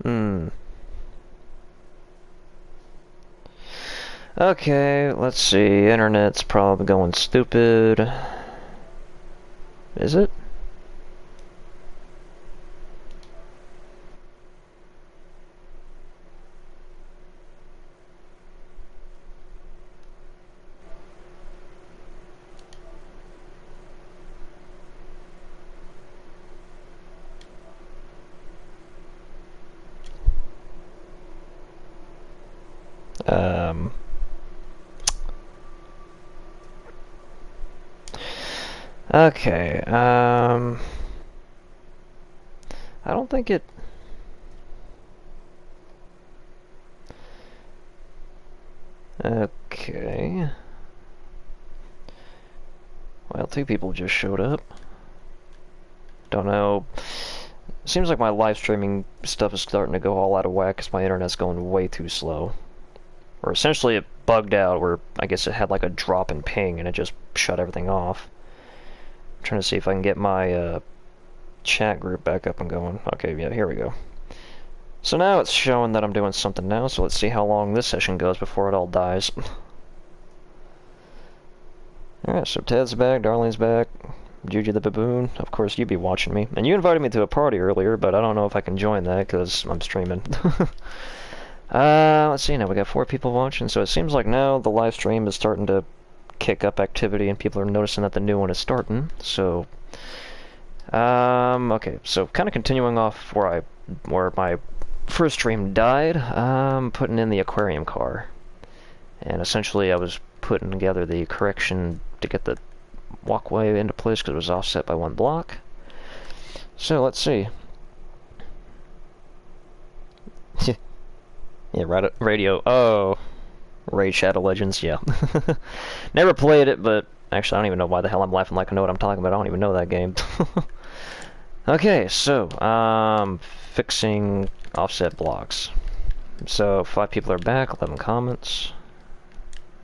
Hmm. Okay, let's see. Internet's probably going stupid. Is it? Um. Okay. I don't think it. Okay. Well, two people just showed up. Don't know. Seems like my live streaming stuff is starting to go all out of whack because my internet's going way too slow. Or essentially it bugged out where I guess it had like a drop in ping and it just shut everything off. I'm trying to see if I can get my chat group back up and going. Okay, yeah, here we go. So now it's showing that I'm doing something now, so let's see how long this session goes before it all dies. Alright, so Ted's back, Darlene's back, Juju the Baboon, of course you'd be watching me. And you invited me to a party earlier, but I don't know if I can join that because I'm streaming. Let's see, now we got 4 people watching, so it seems like now the live stream is starting to kick up activity and people are noticing that the new one is starting, so... okay, so kind of continuing off where my first stream died, putting in the aquarium car. And essentially I was putting together the correction to get the walkway into place because it was offset by 1 block. So let's see. Yeah, radio. Oh, Raid Shadow Legends. Yeah. Never played it, but actually I don't even know why the hell I'm laughing like I know what I'm talking about. I don't even know that game. Okay, so fixing offset blocks. So 5 people are back, 11 comments,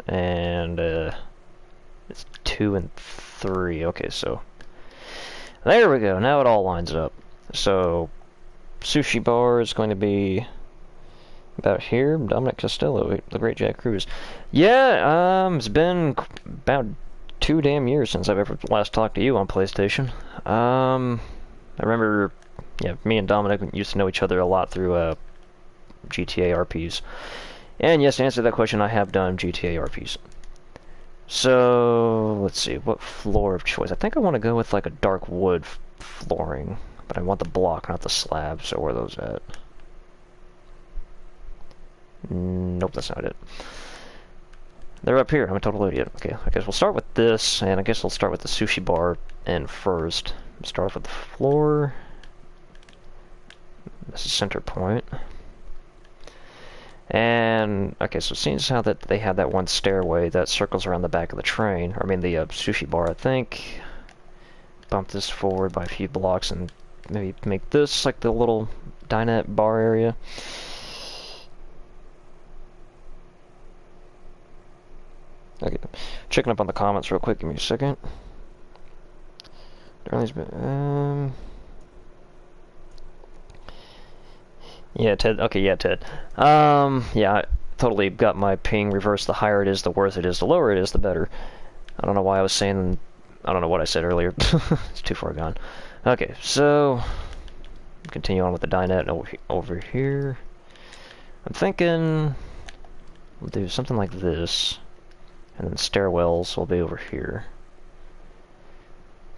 and it's 2 and 3. Okay, so there we go. Now it all lines up. So sushi bar is going to be about here. Dominic Costello, the Great Jack Cruz. Yeah, it's been about 2 damn years since I've ever last talked to you on PlayStation. I remember, yeah, me and Dominic used to know each other a lot through GTA RPs. And yes, to answer that question, I have done GTA RPs. So, let's see, what floor of choice? I think I want to go with like a dark wood flooring, but I want the block, not the slab, so where are those at? Nope, that's not it. They're up here, I'm a total idiot. Okay, I guess we'll start with this, and I guess we'll start with the sushi bar in first. Start off with the floor. This is center point. And, okay, so seeing as how that they have that one stairway that circles around the back of the train, or I mean the sushi bar, I think, bump this forward by a few blocks and maybe make this like the little dinette bar area. Okay, checking up on the comments real quick, give me a second. Darlene's been, yeah, Ted. Okay, yeah, Ted. Yeah, I totally got my ping reversed. The higher it is, the worse it is. The lower it is, the better. I don't know why I was saying... I don't know what I said earlier. It's too far gone. Okay, so... continue on with the dinette over here. I'm thinking... we'll do something like this. And then stairwells will be over here.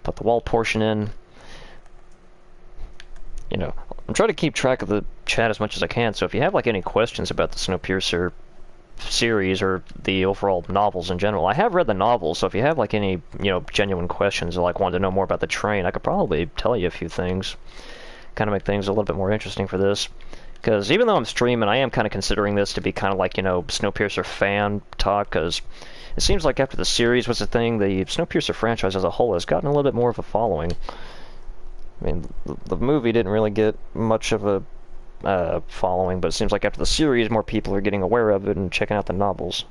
Put the wall portion in. You know, I'm trying to keep track of the chat as much as I can, so if you have like any questions about the Snowpiercer series or the overall novels in general, I have read the novels, so if you have like any, you know, genuine questions or like wanted to know more about the train, I could probably tell you a few things. Kind of make things a little bit more interesting for this. Because even though I'm streaming, I am kind of considering this to be kind of like, you know, Snowpiercer fan talk, because it seems like after the series was a thing, the Snowpiercer franchise as a whole has gotten a little bit more of a following. I mean, the movie didn't really get much of a following, but it seems like after the series, more people are getting aware of it and checking out the novels.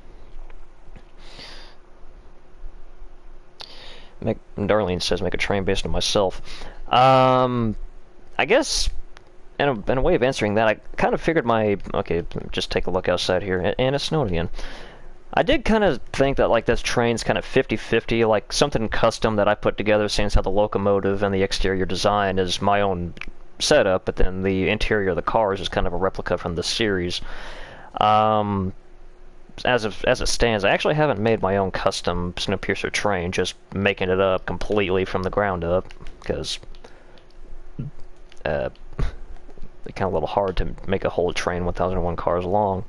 Darlene says, make a train based on myself. I guess in a way of answering that, I kind of figured okay, just take a look outside here, and it's snowing again. I did kind of think that like this train's kind of 50-50, like something custom that I put together, seeing as how the locomotive and the exterior design is my own setup, but then the interior of the cars is kind of a replica from the series. Um, as it stands, I actually haven't made my own custom Snowpiercer train, just making it up completely from the ground up, because it's kind of a little hard to make a whole train 1001 cars long.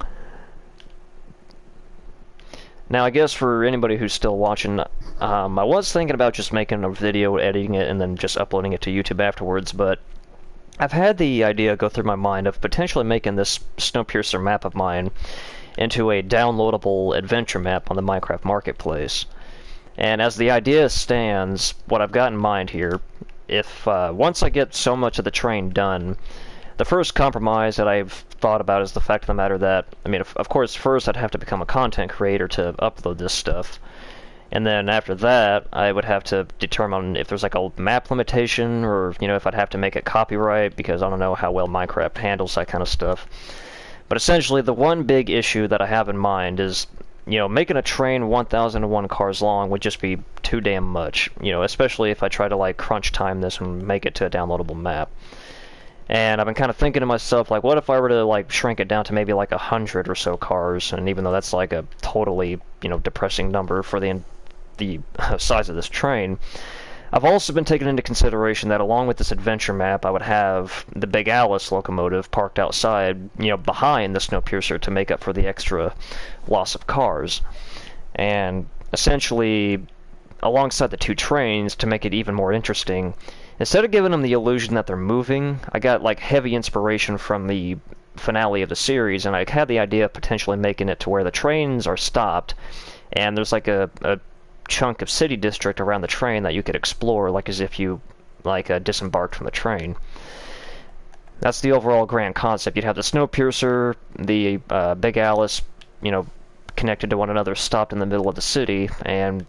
Now, I guess for anybody who's still watching, I was thinking about just making a video, editing it, and then just uploading it to YouTube afterwards, but I've had the idea go through my mind of potentially making this Snowpiercer map of mine into a downloadable adventure map on the Minecraft Marketplace. And as the idea stands, what I've got in mind here, if once I get so much of the train done, the first compromise that I've thought about is the fact of the matter that, I mean, of course, first I'd have to become a content creator to upload this stuff. And then after that, I would have to determine if there's like a map limitation, or, you know, if I'd have to make it copyright, because I don't know how well Minecraft handles that kind of stuff. But essentially, the one big issue that I have in mind is, you know, making a train 1001 cars long would just be too damn much, you know, especially if I try to like crunch time this and make it to a downloadable map. And I've been kind of thinking to myself, like, what if I were to like shrink it down to maybe like 100 or so cars? And even though that's like a totally, you know, depressing number for the size of this train, I've also been taking into consideration that along with this adventure map, I would have the Big Alice locomotive parked outside, you know, behind the Snowpiercer to make up for the extra loss of cars. And essentially, alongside the two trains, to make it even more interesting, instead of giving them the illusion that they're moving, I got like heavy inspiration from the finale of the series, and I had the idea of potentially making it to where the trains are stopped, and there's like a chunk of city district around the train that you could explore, like as if you like disembarked from the train. That's the overall grand concept. You'd have the Snowpiercer, the Big Alice, you know, connected to one another, stopped in the middle of the city, and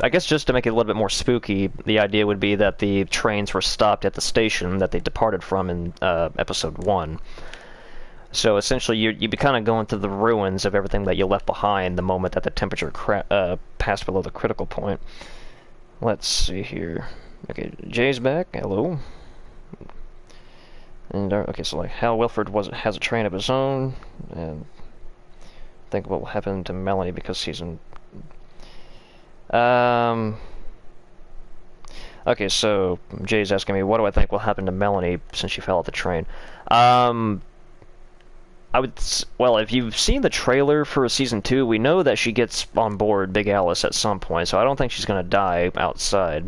I guess just to make it a little bit more spooky, the idea would be that the trains were stopped at the station that they departed from in episode 1. So essentially, you'd be kind of going through the ruins of everything that you left behind the moment that the temperature passed below the critical point. Let's see here. Okay, Jay's back. Hello. And okay, so like Hal Wilford has a train of his own, and think what will happen to Melanie because he's in. Okay, so Jay's asking me, what do I think will happen to Melanie since she fell off the train? Well, if you've seen the trailer for Season 2, we know that she gets on board Big Alice at some point, so I don't think she's gonna die outside.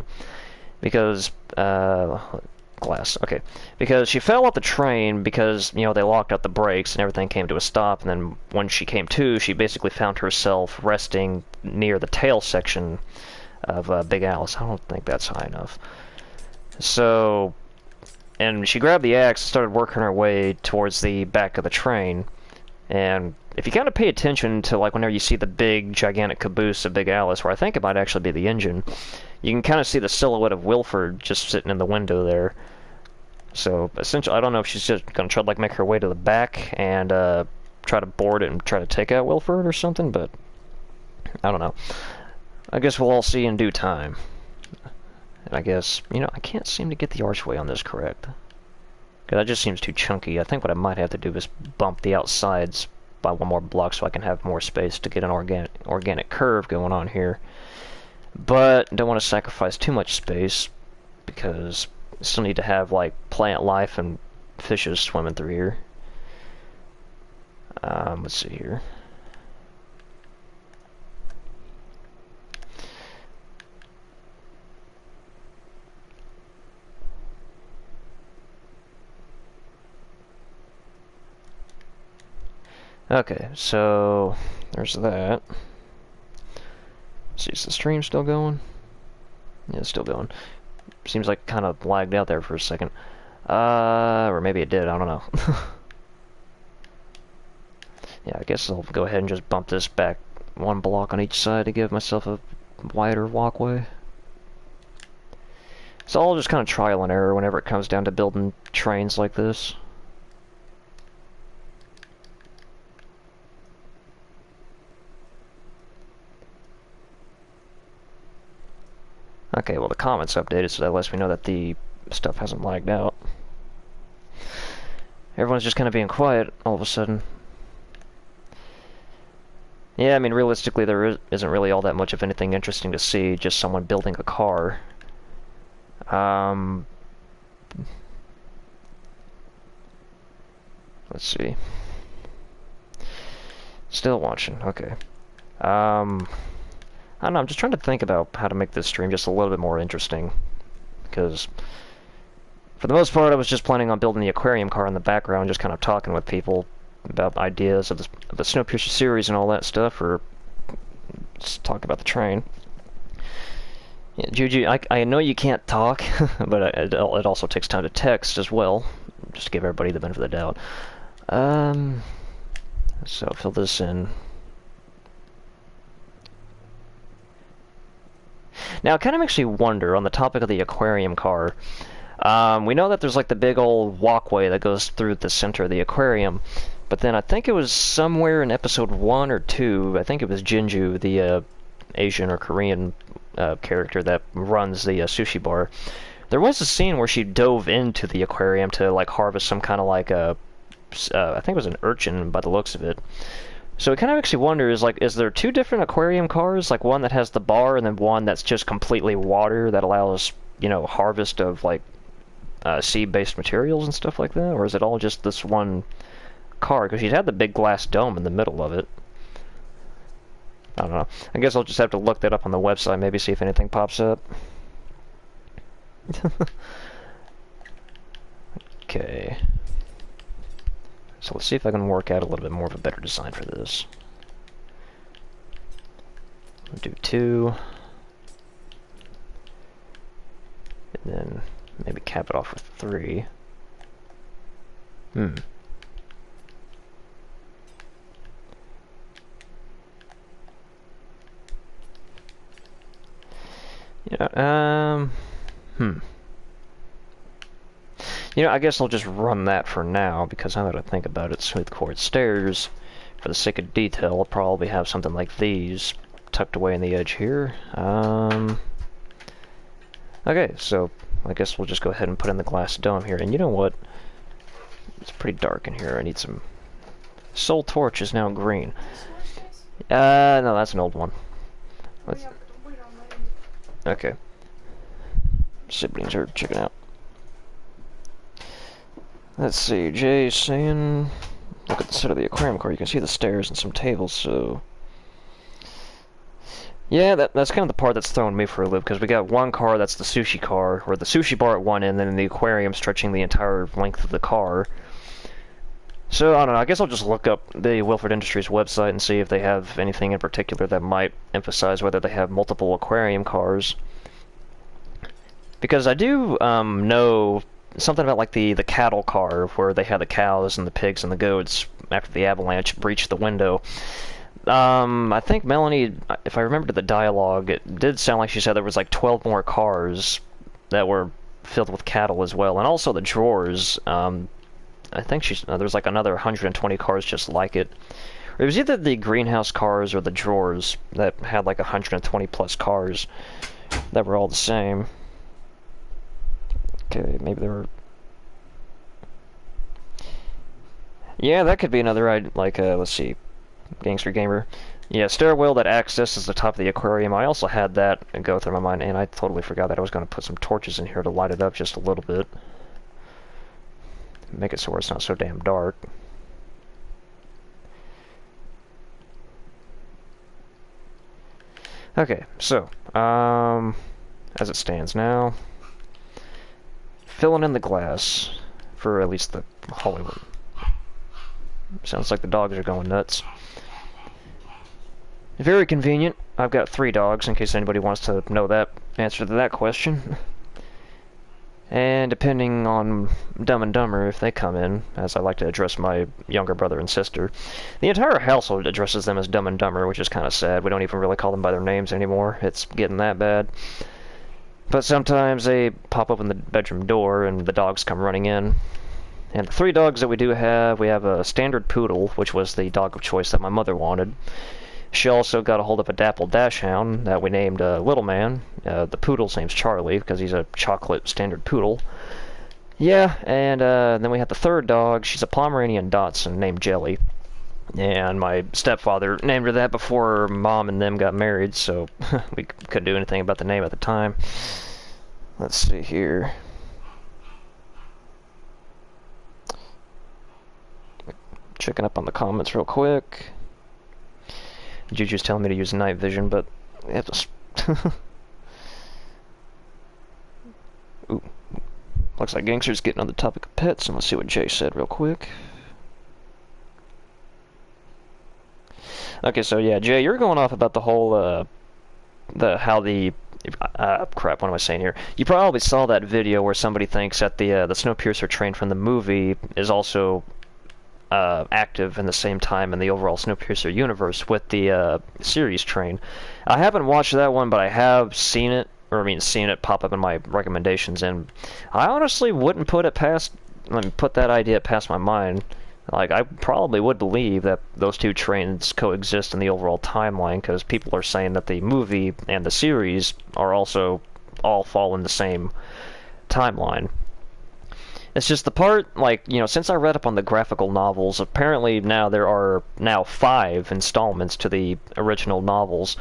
Because, glass, okay. Because she fell off the train because, you know, they locked out the brakes and everything came to a stop, and then when she came to, she basically found herself resting near the tail section of Big Alice. I don't think that's high enough. So, and she grabbed the axe and started working her way towards the back of the train. And if you kind of pay attention to, like, whenever you see the big, gigantic caboose of Big Alice, where I think it might actually be the engine, you can kind of see the silhouette of Wilford just sitting in the window there. So, essentially, I don't know if she's just going to try to, like, make her way to the back and try to board it and try to take out Wilford or something, but I don't know. I guess we'll all see in due time. And I guess, you know, I can't seem to get the archway on this correct. Because that just seems too chunky. I think what I might have to do is bump the outsides by one more block so I can have more space to get an organic curve going on here. But don't want to sacrifice too much space because I still need to have, like, plant life and fishes swimming through here. Let's see here. Okay, so there's that. See, is the stream still going? Yeah, it's still going. Seems like kind of lagged out there for a second. Or maybe it did, I don't know. Yeah, I guess I'll go ahead and just bump this back one block on each side to give myself a wider walkway. It's all just kind of trial and error whenever it comes down to building trains like this. Okay, well the comments updated, so that lets me know that the stuff hasn't lagged out. Everyone's just kind of being quiet all of a sudden. Yeah, I mean, realistically, there isn't really all that much of anything interesting to see, just someone building a car. Let's see. Still watching, okay. I don't know, I'm just trying to think about how to make this stream just a little bit more interesting. Because, for the most part, I was just planning on building the aquarium car in the background, just kind of talking with people about ideas of the Snowpiercer series and all that stuff, or just talk about the train. Yeah, Juju, I know you can't talk, but it also takes time to text as well, just to give everybody the benefit of the doubt. So fill this in. Now, it kind of makes me wonder, on the topic of the aquarium car, we know that there's like the big old walkway that goes through the center of the aquarium, but then I think it was somewhere in episode 1 or 2, I think it was Jinju, the Asian or Korean character that runs the sushi bar. There was a scene where she dove into the aquarium to like harvest some kind of like a, I think it was an urchin by the looks of it. So it kind of makes you wonder, is there two different aquarium cars, like one that has the bar and then one that's just completely water that allows, you know, harvest of like sea-based materials and stuff like that, or is it all just this one car? Because she'd had the big glass dome in the middle of it. I don't know. I guess I'll just have to look that up on the website, maybe see if anything pops up. Okay. So let's see if I can work out a little bit more of a better design for this. I'll do 2. And then maybe cap it off with 3. Yeah, You know, I guess I'll just run that for now, because now that I think about it, smooth core stairs, for the sake of detail, I'll probably have something like these tucked away in the edge here. Okay, so I guess we'll just go ahead and put in the glass dome here. And you know what? It's pretty dark in here. I need some... Soul Torch is now green. No, that's an old one. Let's... Okay. Siblings are checking out. Let's see, Jay's saying, look at the side of the aquarium car, you can see the stairs and some tables, so... Yeah, that's kind of the part that's throwing me for a loop, because we got one car that's the sushi car, or the sushi bar at one end, and then the aquarium stretching the entire length of the car. So, I don't know, I guess I'll just look up the Wilford Industries website and see if they have anything in particular that might emphasize whether they have multiple aquarium cars. Because I do know something about like the cattle car, where they had the cows and the pigs and the goats after the avalanche breached the window. I think Melanie, if I remember the dialogue, it did sound like she said there was like 12 more cars that were filled with cattle as well, and also the drawers. I think there's like another 120 cars just like it. It was either the greenhouse cars or the drawers that had like 120 plus cars that were all the same. Okay, maybe there were... Yeah, that could be another, like, let's see, Gangster Gamer. Yeah, stairwell that accesses the top of the aquarium. I also had that go through my mind, and I totally forgot that I was going to put some torches in here to light it up just a little bit. Make it so it's not so damn dark. Okay, so, as it stands now, filling in the glass for at least the Hollywood. Sounds like the dogs are going nuts. Very convenient. I've got 3 dogs, in case anybody wants to know that answer to that question. And depending on Dumb and Dumber, if they come in, as I like to address my younger brother and sister, the entire household addresses them as Dumb and Dumber, which is kind of sad. We don't even really call them by their names anymore. It's getting that bad. But sometimes they pop open the bedroom door and the dogs come running in. And the 3 dogs that we do have, we have a standard poodle, which was the dog of choice that my mother wanted. She also got a hold of a dappled dachshund that we named Little Man. The poodle's name's Charlie because he's a chocolate standard poodle. Yeah, and then we had the 3rd dog. She's a Pomeranian Dachshund named Jelly. And my stepfather named her that before Mom and them got married, so we couldn't do anything about the name at the time. Let's see here. Checking up on the comments real quick. Juju's telling me to use night vision, but I have to... Ooh. Looks like Gangster's getting on the topic of pets, and let's see what Jay said real quick. Okay, so yeah, Jay, you're going off about the whole, crap, what am I saying here? You probably saw that video where somebody thinks that the Snowpiercer train from the movie is also active in the same time in the overall Snowpiercer universe with the series train. I haven't watched that one, but I have seen it, seen it pop up in my recommendations, and I honestly wouldn't put that idea past my mind. Like, I probably would believe that those 2 trains coexist in the overall timeline, because people are saying that the movie and the series are also all fall in the same timeline. It's just the part, like, since I read up on the graphical novels, apparently now there are 5 installments to the original novels.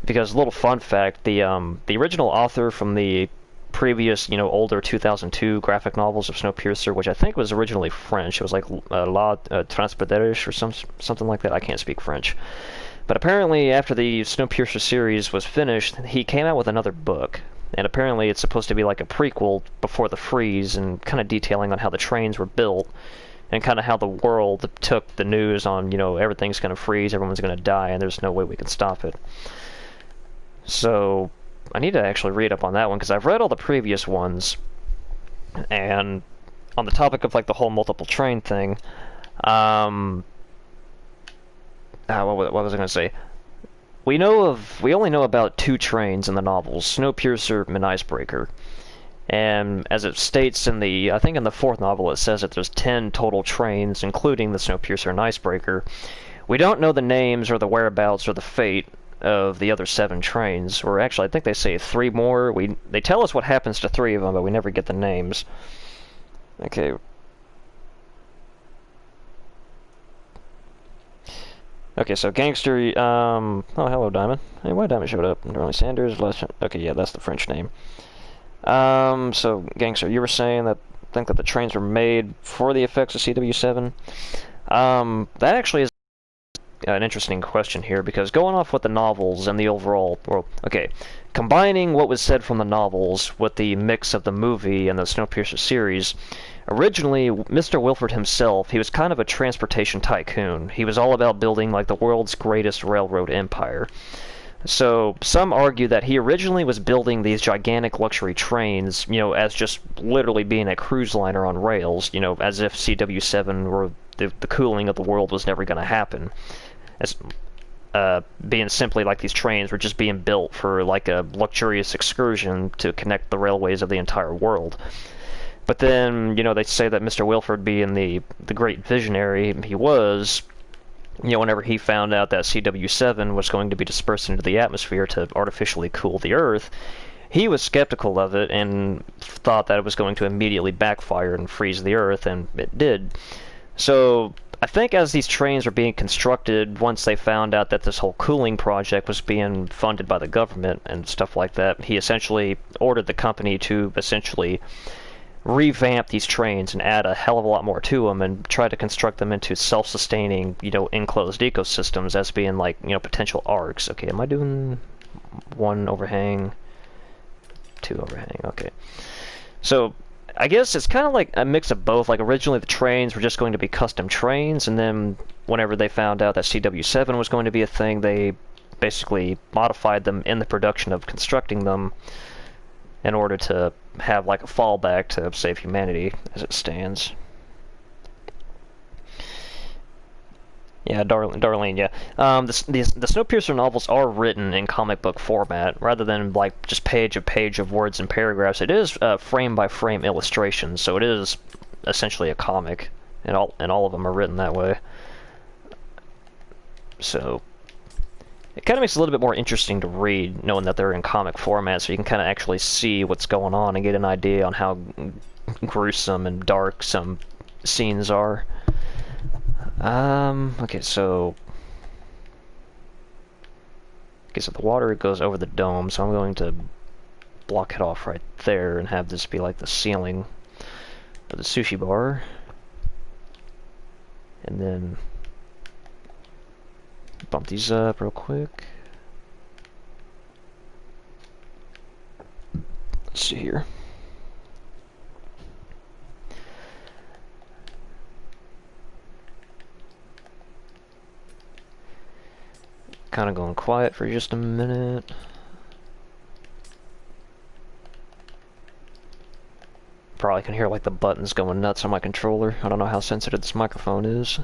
Because, little fun fact, the original author from the previous, older 2002 graphic novels of Snowpiercer, which I think was originally French. It was like La Transpéderiche or something like that. I can't speak French. But apparently, after the Snowpiercer series was finished, he came out with another book. And apparently it's supposed to be like a prequel before the freeze, and kind of detailing on how the trains were built, and kind of how the world took the news on, everything's going to freeze, everyone's going to die, and there's no way we can stop it. So I need to actually read up on that one, because I've read all the previous ones, and on the topic of, like, the whole multiple train thing, what was I going to say? We only know about 2 trains in the novels, Snowpiercer and Icebreaker. And as it states in I think in the 4th novel, it says that there's 10 total trains, including the Snowpiercer and Icebreaker. We don't know the names or the whereabouts or the fate of the other 7 trains, or actually I think they say 3 more. They tell us what happens to 3 of them, but we never get the names. Okay. Okay, so Gangster, oh, hello, Diamond. Hey, why Diamond showed up? Darley Sanders, okay, yeah, that's the French name. So, Gangster, you were saying that, think that the trains were made for the effects of CW7? That actually is an interesting question here, because going off with the novels and the overall, okay, combining what was said from the novels with the mix of the movie and the Snowpiercer series, originally, Mr. Wilford himself, he was kind of a transportation tycoon. He was all about building, like, the world's greatest railroad empire. So, some argue that he originally was building these gigantic luxury trains, as just literally being a cruise liner on rails, as if CW7 or the cooling of the world was never going to happen. As being simply like these trains were just being built for, like, a luxurious excursion to connect the railways of the entire world. But then, they say that Mr. Wilford, being the great visionary he was, whenever he found out that CW7 was going to be dispersed into the atmosphere to artificially cool the Earth, he was skeptical of it and thought that it was going to immediately backfire and freeze the Earth, and it did. So, I think as these trains were being constructed, once they found out that this whole cooling project was being funded by the government and stuff like that, he essentially ordered the company to essentially revamp these trains and add a hell of a lot more to them and try to construct them into self-sustaining, enclosed ecosystems as being, like, potential arcs. Okay, am I doing 1 overhang, 2 overhang? Okay. So, I guess it's kind of like a mix of both. Like, originally the trains were just going to be custom trains, and then whenever they found out that CW7 was going to be a thing, they basically modified them in the production of constructing them in order to have, like, a fallback to save humanity as it stands. Yeah, Darlene, yeah. The Snowpiercer novels are written in comic book format, rather than like just page of words and paragraphs. It is frame by frame illustrations, so it is essentially a comic, and all of them are written that way. So it kind of makes it a little bit more interesting to read, knowing that they're in comic format, so you can kind of actually see what's going on and get an idea on how gruesome and dark some scenes are. Okay, so the water goes over the dome, so I'm going to block it off right there and have this be like the ceiling of the sushi bar. And then bump these up real quick. Let's see here. Kind of going quiet for just a minute. Probably can hear like the buttons going nuts on my controller. I don't know how sensitive this microphone is.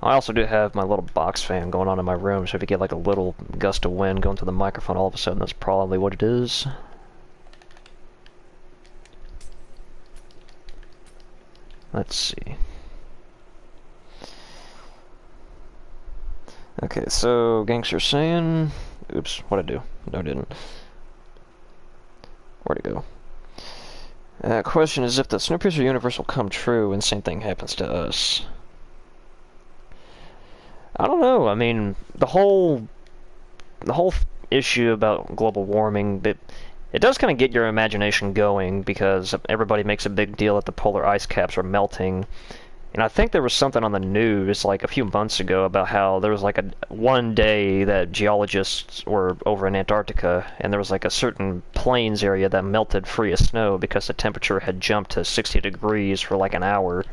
I also do have my little box fan going on in my room, so if you get like a little gust of wind going through the microphone all of a sudden, that's probably what it is. Let's see. Okay, so Gangster saying... Oops, what'd I do? No, I didn't. Where'd it go? Question is if the Snowpiercer universe will come true and same thing happens to us. I don't know. I mean, the whole issue about global warming, it does kind of get your imagination going because everybody makes a big deal that the polar ice caps are melting. And I think there was something on the news like a few months ago about how there was like one day that geologists were over in Antarctica and there was like a certain plains area that melted free of snow because the temperature had jumped to 60 degrees for like an hour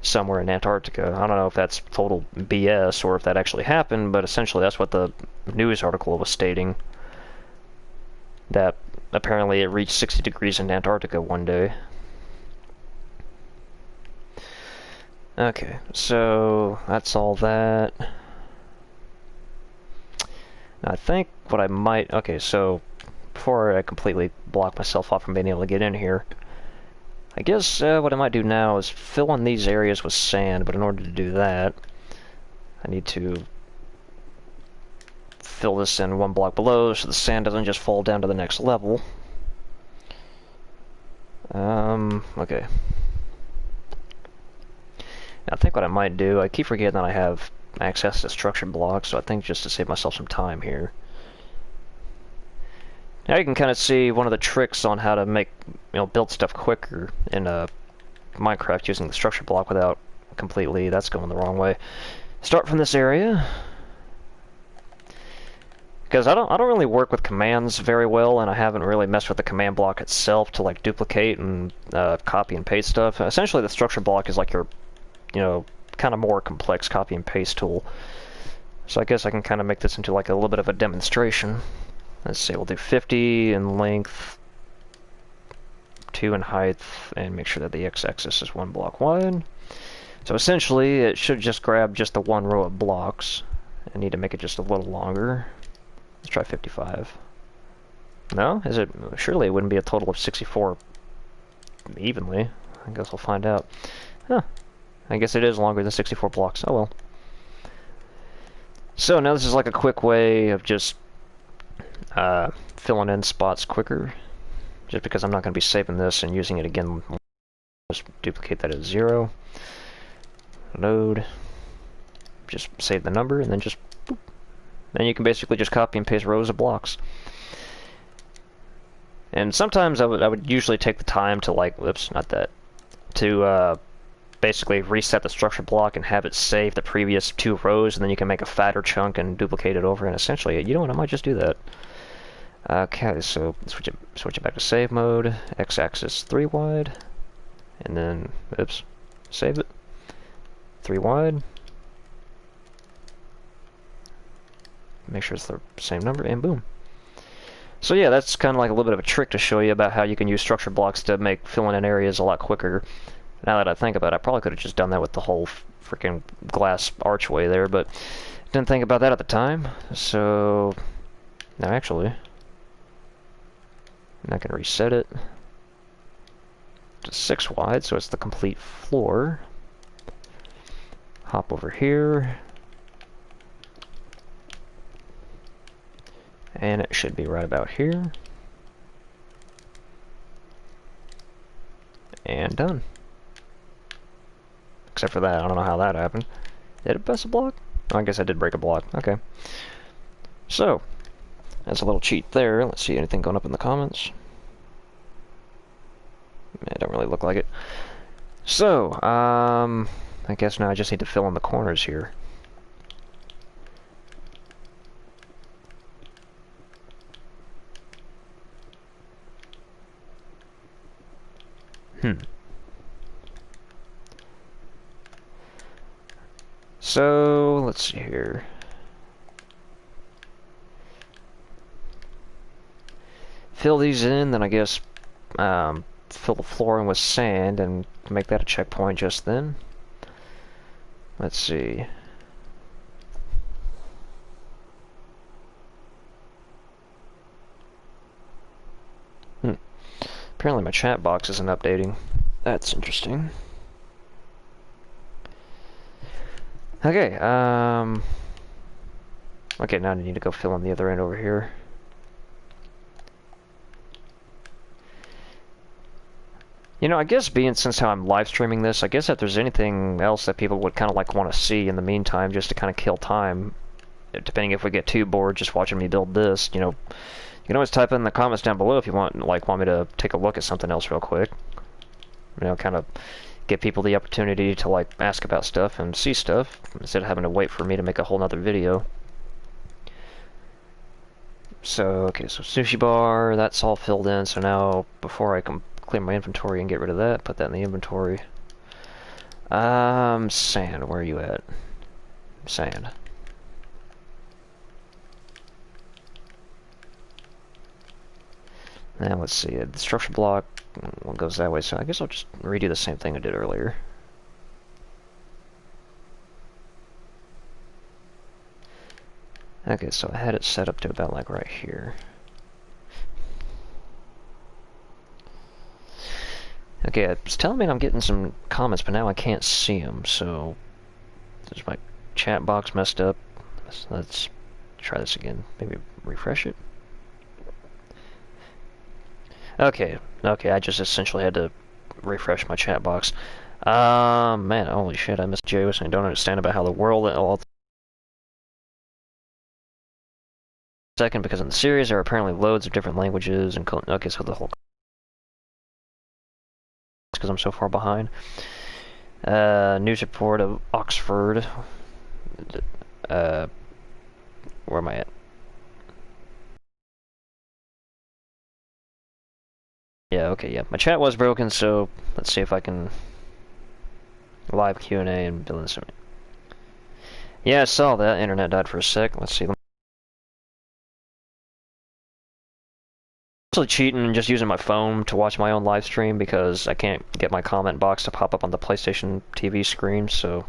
somewhere in Antarctica. I don't know if that's total BS or if that actually happened, but essentially that's what the news article was stating. That apparently it reached 60 degrees in Antarctica one day. Okay, so that's all that. I think what I might... Okay, so before I completely block myself off from being able to get in here, I guess what I might do now is fill in these areas with sand, but in order to do that, I need to fill this in one block below so the sand doesn't just fall down to the next level. Okay. I think what I might do, I keep forgetting that I have access to structure blocks, so I think just to save myself some time here. Now you can kind of see one of the tricks on how to make, build stuff quicker in Minecraft using the structure block without completely, that's going the wrong way. Start from this area. Because I don't really work with commands very well, and I haven't really messed with the command block itself to like duplicate and copy and paste stuff. Essentially the structure block is like your kind of more complex copy and paste tool. So I guess I can kind of make this into like a little bit of a demonstration. Let's see, we'll do 50 in length, 2 in height, and make sure that the x-axis is 1 block wide. So essentially, it should just grab just the one row of blocks. I need to make it just a little longer. Let's try 55. No? Is it? Surely it wouldn't be a total of 64 evenly. I guess we'll find out. Huh. I guess it is longer than 64 blocks. Oh well. So now this is like a quick way of just filling in spots quicker. Just because I'm not going to be saving this and using it again. Just duplicate that as 0. Load. Just save the number and then just boop. And you can basically just copy and paste rows of blocks. And sometimes I would usually take the time to like, whoops, not that, to basically reset the structure block and have it save the previous 2 rows, and then you can make a fatter chunk and duplicate it over, and essentially, you know what, I might just do that. Okay, so switch it back to save mode, x-axis 3 wide, and then, oops, save it, 3 wide, make sure it's the same number, and boom. So yeah, that's kind of like a little bit of a trick to show you about how you can use structure blocks to make filling in areas a lot quicker. Now that I think about it, I probably could have just done that with the whole freaking glass archway there, but didn't think about that at the time. So, now actually, I can reset it to 6 wide, so it's the complete floor. Hop over here. And it should be right about here. And done. Except for that, I don't know how that happened. Did it bust a block? Oh, I guess I did break a block. Okay. So, that's a little cheat there. Let's see, anything going up in the comments? It don't really look like it. So, I guess now I just need to fill in the corners here. So, let's see here. Fill these in, then I guess fill the floor in with sand and make that a checkpoint just then. Let's see. Apparently my chat box isn't updating. That's interesting. Okay, okay, now I need to go fill in the other end over here. You know, I guess since how I'm live streaming this, I guess if there's anything else that people would kind of like want to see in the meantime, just to kind of kill time, depending if we get too bored just watching me build this, you know, you can always type in the comments down below if you want me to take a look at something else real quick. You know, kind of give people the opportunity to like ask about stuff and see stuff instead of having to wait for me to make a whole nother video. So, okay, so sushi bar, that's all filled in, so now before I can clear my inventory and get rid of that, put that in the inventory. Sand, where are you at? Sand. Now let's see, the structure block goes that way, so I guess I'll just redo the same thing I did earlier. Okay, so I had it set up to about like right here. Okay, it's telling me I'm getting some comments, but now I can't see them, so there's my chat box messed up. Let's try this again. Maybe refresh it. Okay, I just essentially had to refresh my chat box. Man, holy shit, I missed Jay was saying, don't understand about how the world all second, because in the series there are apparently loads of different languages and okay, so the whole because I'm so far behind. News report of Oxford. Where am I at? Yeah, okay, yeah. My chat was broken, so let's see if I can live Q&A and build in some. Yeah, I saw that. Internet died for a sec. Let's see. I'm actually cheating and just using my phone to watch my own live stream because I can't get my comment box to pop up on the PlayStation TV screen, so...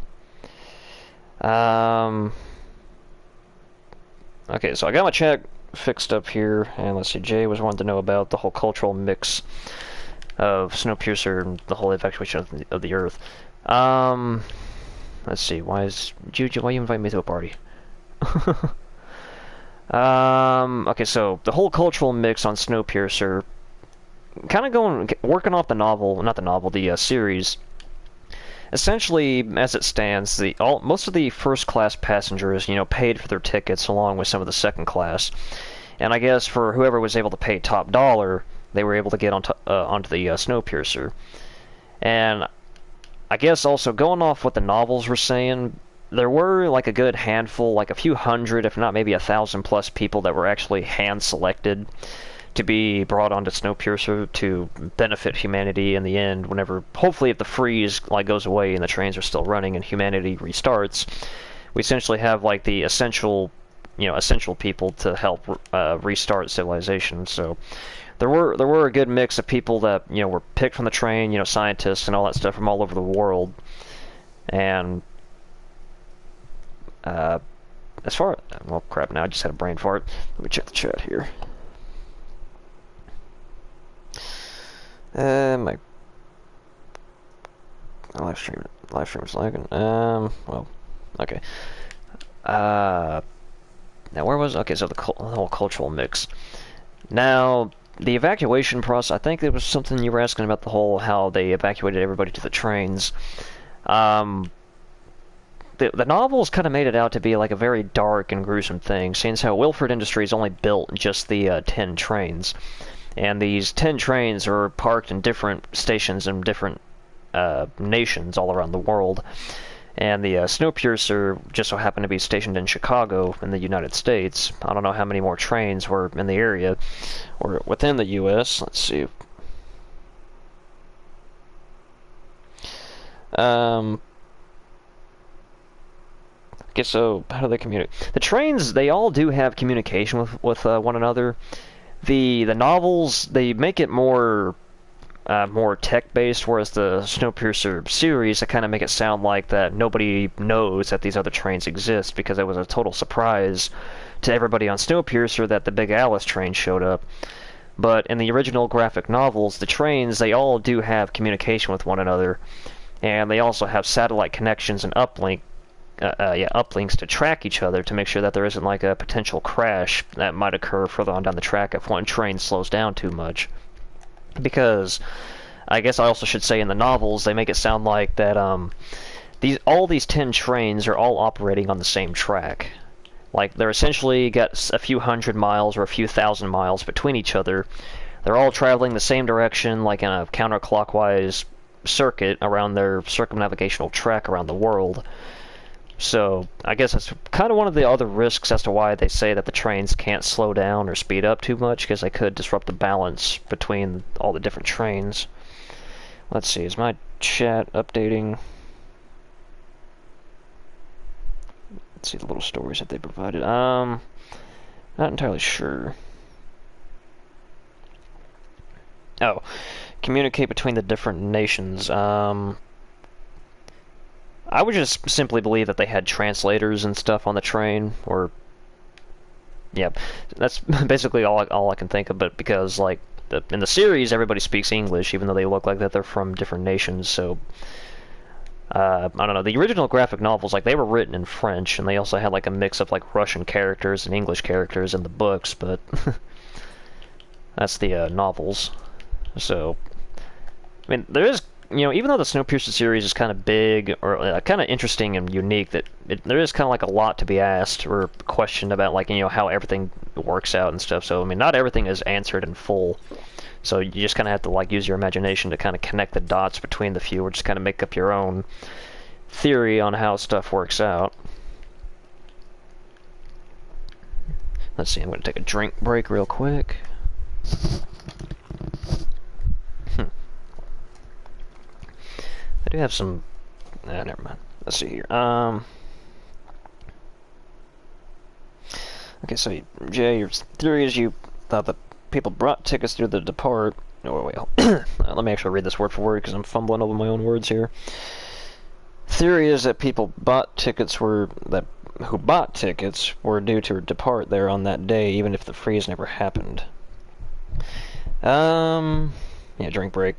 Okay, so I got my chat fixed up here, and let's see, Jay was wanting to know about the whole cultural mix of Snowpiercer and the whole evacuation of the Earth. Let's see, why you invite me to a party? Okay, so the whole cultural mix on Snowpiercer, kind of working off the novel, not the novel, the series. Essentially, as it stands, most of the first-class passengers, you know, paid for their tickets along with some of the second-class. And I guess for whoever was able to pay top dollar, they were able to get onto the Snowpiercer. And I guess also going off what the novels were saying, there were like a good handful, like a few hundred, if not maybe 1,000 plus people that were actually hand-selected to be brought onto Snowpiercer to benefit humanity in the end. Whenever, hopefully, if the freeze like goes away and the trains are still running and humanity restarts, we essentially have like the essential essential people to help restart civilization. So there were a good mix of people that were picked from the train, scientists and all that stuff from all over the world. And as far well, crap! Now I just had a brain fart. Let me check the chat here. My live stream is lagging. Well, okay. Now where was? Okay, so the whole cultural mix. Now the evacuation process. I think there was something you were asking about the whole how they evacuated everybody to the trains. The novels kind of made it out to be like a very dark and gruesome thing, seeing as how Wilford Industries only built just the 10 trains. And these 10 trains are parked in different stations in different nations all around the world. And the Snowpiercer just so happened to be stationed in Chicago in the United States. I don't know how many more trains were in the area or within the U.S. Let's see. Okay, so how do they communicate? The trains, they all do have communication with one another. The novels, they make it more tech-based, whereas the Snowpiercer series, they kind of make it sound like that nobody knows that these other trains exist, because it was a total surprise to everybody on Snowpiercer that the Big Alice train showed up. But in the original graphic novels, the trains, they all do have communication with one another, and they also have satellite connections and uplinks to track each other to make sure that there isn't like a potential crash that might occur further on down the track if one train slows down too much. Because I guess I also should say in the novels they make it sound like that all these 10 trains are all operating on the same track. Like they're essentially got a few hundred miles or a few thousand miles between each other. They're all traveling the same direction, like in a counterclockwise circuit around their circumnavigational track around the world. So I guess that's kind of one of the other risks as to why they say that the trains can't slow down or speed up too much, because they could disrupt the balance between all the different trains. Let's see, is my chat updating? Let's see the little stories that they provided. Not entirely sure. Oh, communicate between the different nations. I would just simply believe that they had translators and stuff on the train, or yeah, that's basically all I can think of. But because like in the series, everybody speaks English, even though they look like that they're from different nations. So I don't know. The original graphic novels, like they were written in French, and they also had like a mix of like Russian characters and English characters in the books. But that's the novels. So I mean, there is. Even though the Snowpiercer series is kind of big or kind of interesting and unique, there is kind of like a lot to be asked or questioned about, like how everything works out and stuff. So I mean, not everything is answered in full. So you just kind of have to like use your imagination to kind of connect the dots between the few, or just kind of make up your own theory on how stuff works out. Let's see. I'm going to take a drink break real quick. I do have some. Never mind. Let's see here. Okay, so Jay, your theory is you thought that people brought tickets through the depart. Oh wait, let me actually read this word for word because I'm fumbling over my own words here. Theory is that people who bought tickets were due to depart there on that day, even if the freeze never happened. Yeah, drink break.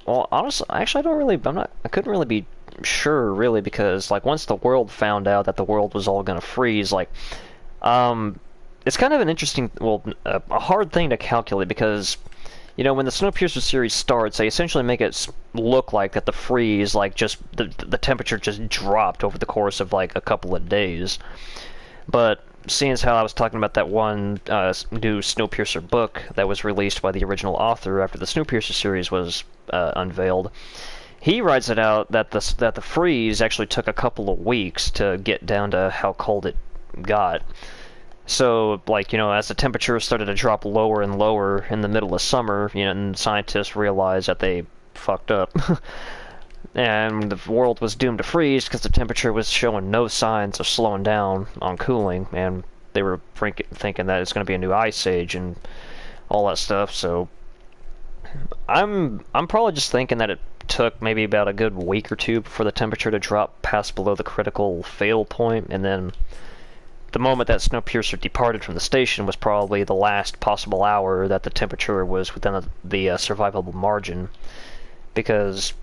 Well, honestly, actually, I couldn't really be sure, really, because, like, once the world found out that the world was all gonna freeze, like, it's kind of an interesting, well, a hard thing to calculate, because, when the Snowpiercer series starts, they essentially make it look like that the freeze, like, just, the temperature just dropped over the course of, like, a couple of days. But seeing as how I was talking about that one new Snowpiercer book that was released by the original author after the Snowpiercer series was unveiled, he writes it out that the freeze actually took a couple of weeks to get down to how cold it got. So, like, as the temperature started to drop lower and lower in the middle of summer, and scientists realized that they fucked up. and the world was doomed to freeze because the temperature was showing no signs of slowing down on cooling, and they were thinking that it's going to be a new ice age and all that stuff. So I'm probably just thinking that it took maybe about a good week or two for the temperature to drop past below the critical fatal point, and then the moment that Snowpiercer departed from the station was probably the last possible hour that the temperature was within the survivable margin. Because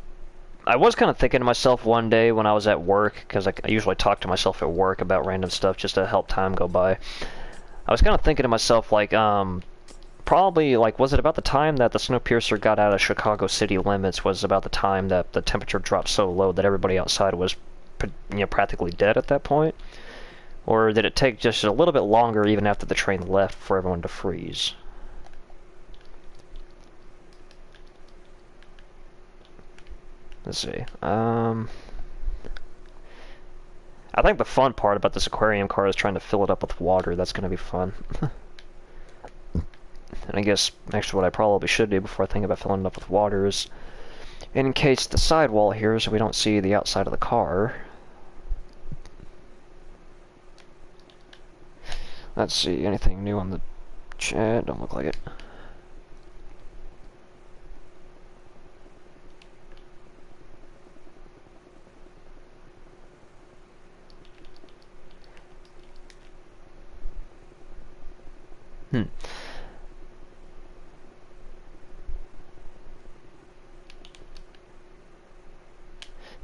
I was kind of thinking to myself one day when I was at work, because I usually talk to myself at work about random stuff just to help time go by. I was kind of thinking to myself, like, probably, like, was it about the time that the Snowpiercer got out of Chicago city limits was about the time that the temperature dropped so low that everybody outside was, practically dead at that point? Or did it take just a little bit longer even after the train left for everyone to freeze? Let's see. I think the fun part about this aquarium car is trying to fill it up with water. That's going to be fun. And I guess actually what I probably should do before I think about filling it up with water is encase the sidewall here so we don't see the outside of the car. Let's see, anything new on the chat? Don't look like it.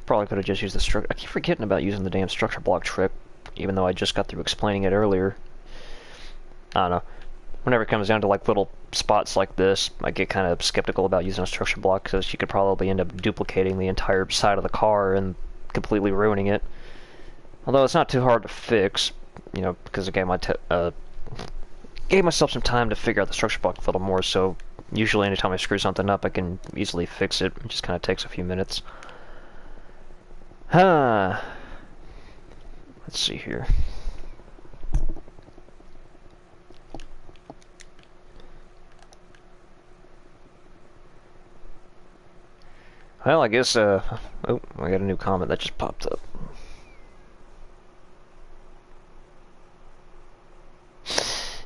Probably could have just used the structure. I keep forgetting about using the damn structure block trick, even though I just got through explaining it earlier. I don't know. Whenever it comes down to like little spots like this, I get kind of skeptical about using a structure block because you could probably end up duplicating the entire side of the car and completely ruining it. Although it's not too hard to fix, because again, gave myself some time to figure out the structure block a little more, so usually anytime I screw something up, I can easily fix it. It just kind of takes a few minutes. Let's see here. Well, I guess, oh, I got a new comment that just popped up.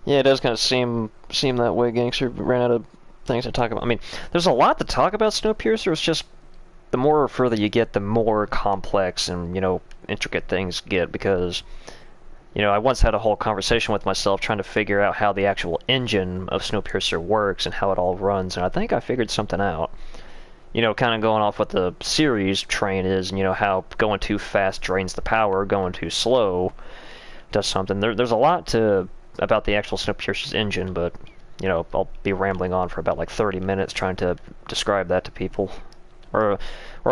Yeah, it does kind of seem that way, Gangster. Ran out of things to talk about. I mean, there's a lot to talk about Snowpiercer. It's just the more further you get, the more complex and, intricate things get, because, I once had a whole conversation with myself trying to figure out how the actual engine of Snowpiercer works and how it all runs, and I think I figured something out. Kind of going off what the series train is, and, how going too fast drains the power, going too slow does something. There's a lot about the actual Snowpiercer's engine, but, I'll be rambling on for about like 30 minutes trying to describe that to people. Or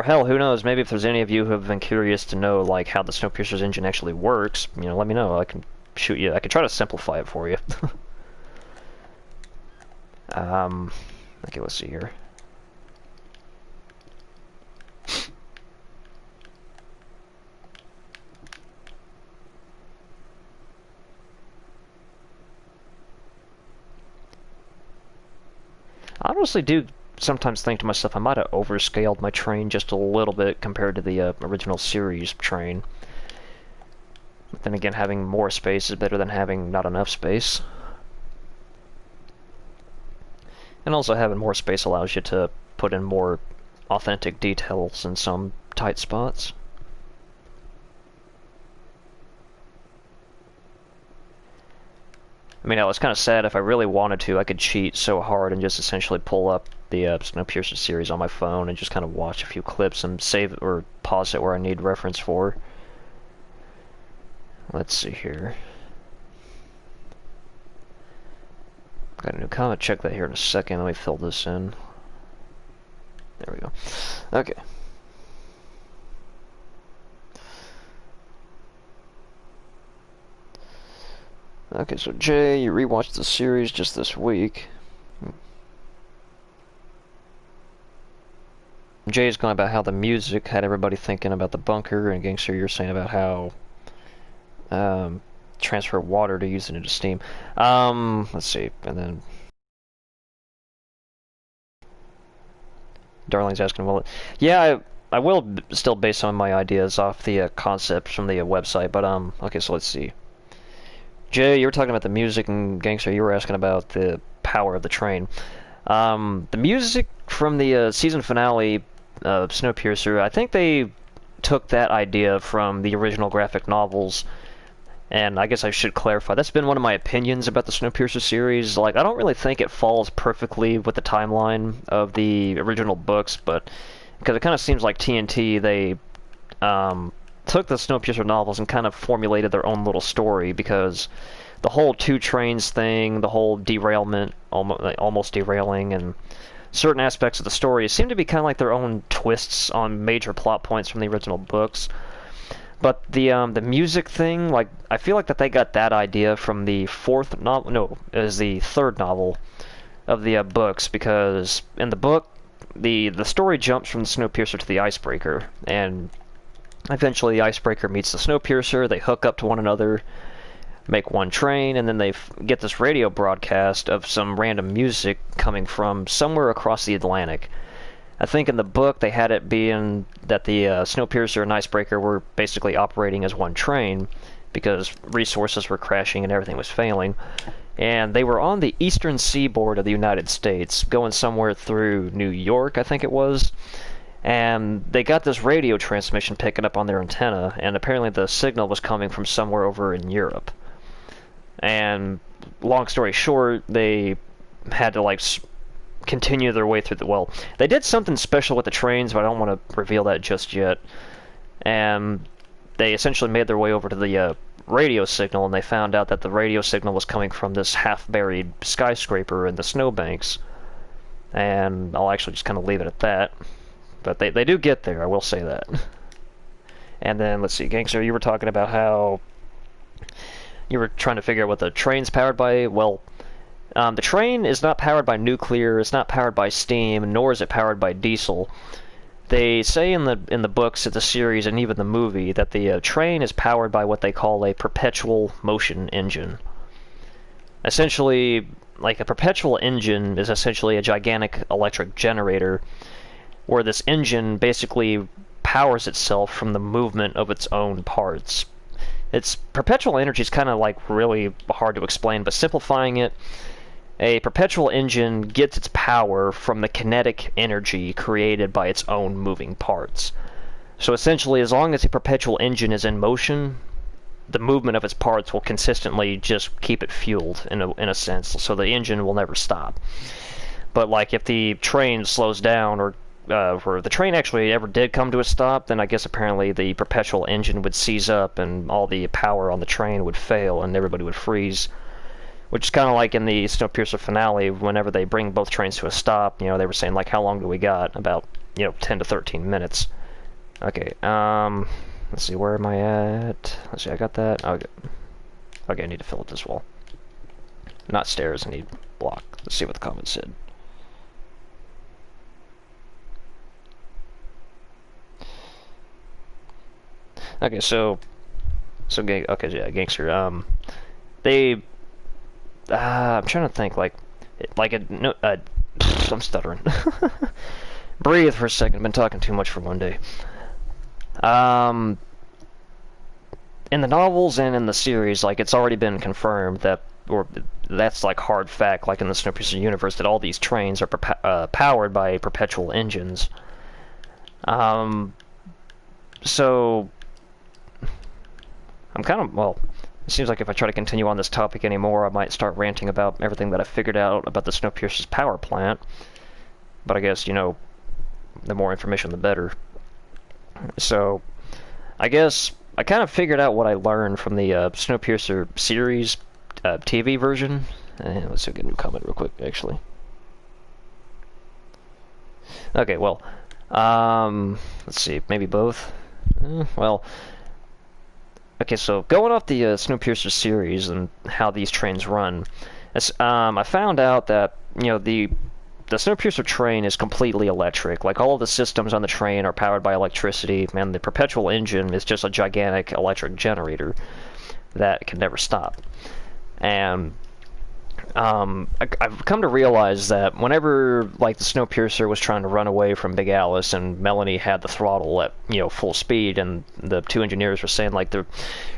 hell, who knows, maybe if there's any of you who have been curious to know, like, how the Snowpiercer's engine actually works, let me know. I can I can try to simplify it for you. Okay, let's see here. I honestly do sometimes think to myself I might have overscaled my train just a little bit compared to the original series train. But then again, having more space is better than having not enough space. And also having more space allows you to put in more authentic details in some tight spots. I mean, it's kind of sad. If I really wanted to, I could cheat so hard and just essentially pull up the Snowpiercer series on my phone and just kind of watch a few clips and save it or pause it where I need reference for. Let's see here. Got a new comment. Check that here in a second. Let me fill this in. There we go. Okay. Okay, so Jay, you rewatched the series just this week. Jay's going about how the music had everybody thinking about the bunker, and Gangster, you're saying about how transfer water to use it into steam. Let's see, and then Darling's asking, well, yeah, I will still base some of my ideas off the concepts from the website, but okay, so let's see. Jay, you were talking about the music, and Gangster, you were asking about the power of the train. The music from the season finale of Snowpiercer, I think they took that idea from the original graphic novels, and I guess I should clarify, that's been one of my opinions about the Snowpiercer series. Like, I don't really think it falls perfectly with the timeline of the original books, but because it kind of seems like TNT, they took the Snowpiercer novels and kind of formulated their own little story, because the whole two trains thing, the whole derailment, almost derailing, and certain aspects of the story seem to be kind of like their own twists on major plot points from the original books. But the music thing, like, I feel like that they got that idea from the fourth novel, no, it was the third novel of the books, because in the book, the story jumps from the Snowpiercer to the Icebreaker, and eventually the Icebreaker meets the Snowpiercer, they hook up to one another, make one train, and then they get this radio broadcast of some random music coming from somewhere across the Atlantic. I think in the book they had it being that the Snowpiercer and Icebreaker were basically operating as one train because resources were crashing and everything was failing. And they were on the eastern seaboard of the United States, going somewhere through New York, I think it was. And they got this radio transmission picking up on their antenna, and apparently the signal was coming from somewhere over in Europe. And long story short, they had to like continue their way through the, well, they did something special with the trains, but I don't want to reveal that just yet. And they essentially made their way over to the radio signal, and they found out that the radio signal was coming from this half-buried skyscraper in the snowbanks. And I'll actually just kind of leave it at that. But they do get there, I will say that. And then, let's see, Gangster, you were talking about how you were trying to figure out what the train's powered by. Well, the train is not powered by nuclear, it's not powered by steam, nor is it powered by diesel. They say in the books of the series and even the movie that the train is powered by what they call a perpetual motion engine. Essentially, like a perpetual engine is essentially a gigantic electric generator where this engine basically powers itself from the movement of its own parts. It's perpetual energy is kind of like really hard to explain, but simplifying it, a perpetual engine gets its power from the kinetic energy created by its own moving parts. So essentially, as long as a perpetual engine is in motion, the movement of its parts will consistently just keep it fueled in a sense, so the engine will never stop. But like if the train slows down, or if the train actually ever did come to a stop, then I guess apparently the perpetual engine would seize up and all the power on the train would fail and everybody would freeze. Which is kind of like in the Snowpiercer finale, whenever they bring both trains to a stop, you know, they were saying, like, how long do we got? About, 10 to 13 minutes. Okay, let's see, where am I at? Let's see, I got that. Okay, I need to fill up this wall. Not stairs, I need block. Let's see what the comments said. Okay, yeah, Gangster, I'm trying to think, I'm stuttering. Breathe for a second, I've been talking too much for one day. In the novels and in the series, like, it's already been confirmed that, or that's like hard fact, like in the Snowpiercer universe, that all these trains are powered by perpetual engines. So, I'm kind of, well, it seems like if I try to continue on this topic anymore, I might start ranting about everything that I figured out about the Snowpiercer's power plant. But I guess, the more information, the better. So, I guess I kind of figured out what I learned from the Snowpiercer series TV version. Let's get a new comment real quick, actually. Okay, well, let's see, maybe both. Well, okay, so going off the Snowpiercer series and how these trains run, I found out that, the Snowpiercer train is completely electric. Like, all of the systems on the train are powered by electricity, and the perpetual engine is just a gigantic electric generator that can never stop. And I've come to realize that whenever, like, the Snowpiercer was trying to run away from Big Alice and Melanie had the throttle at, full speed, and the two engineers were saying, like, the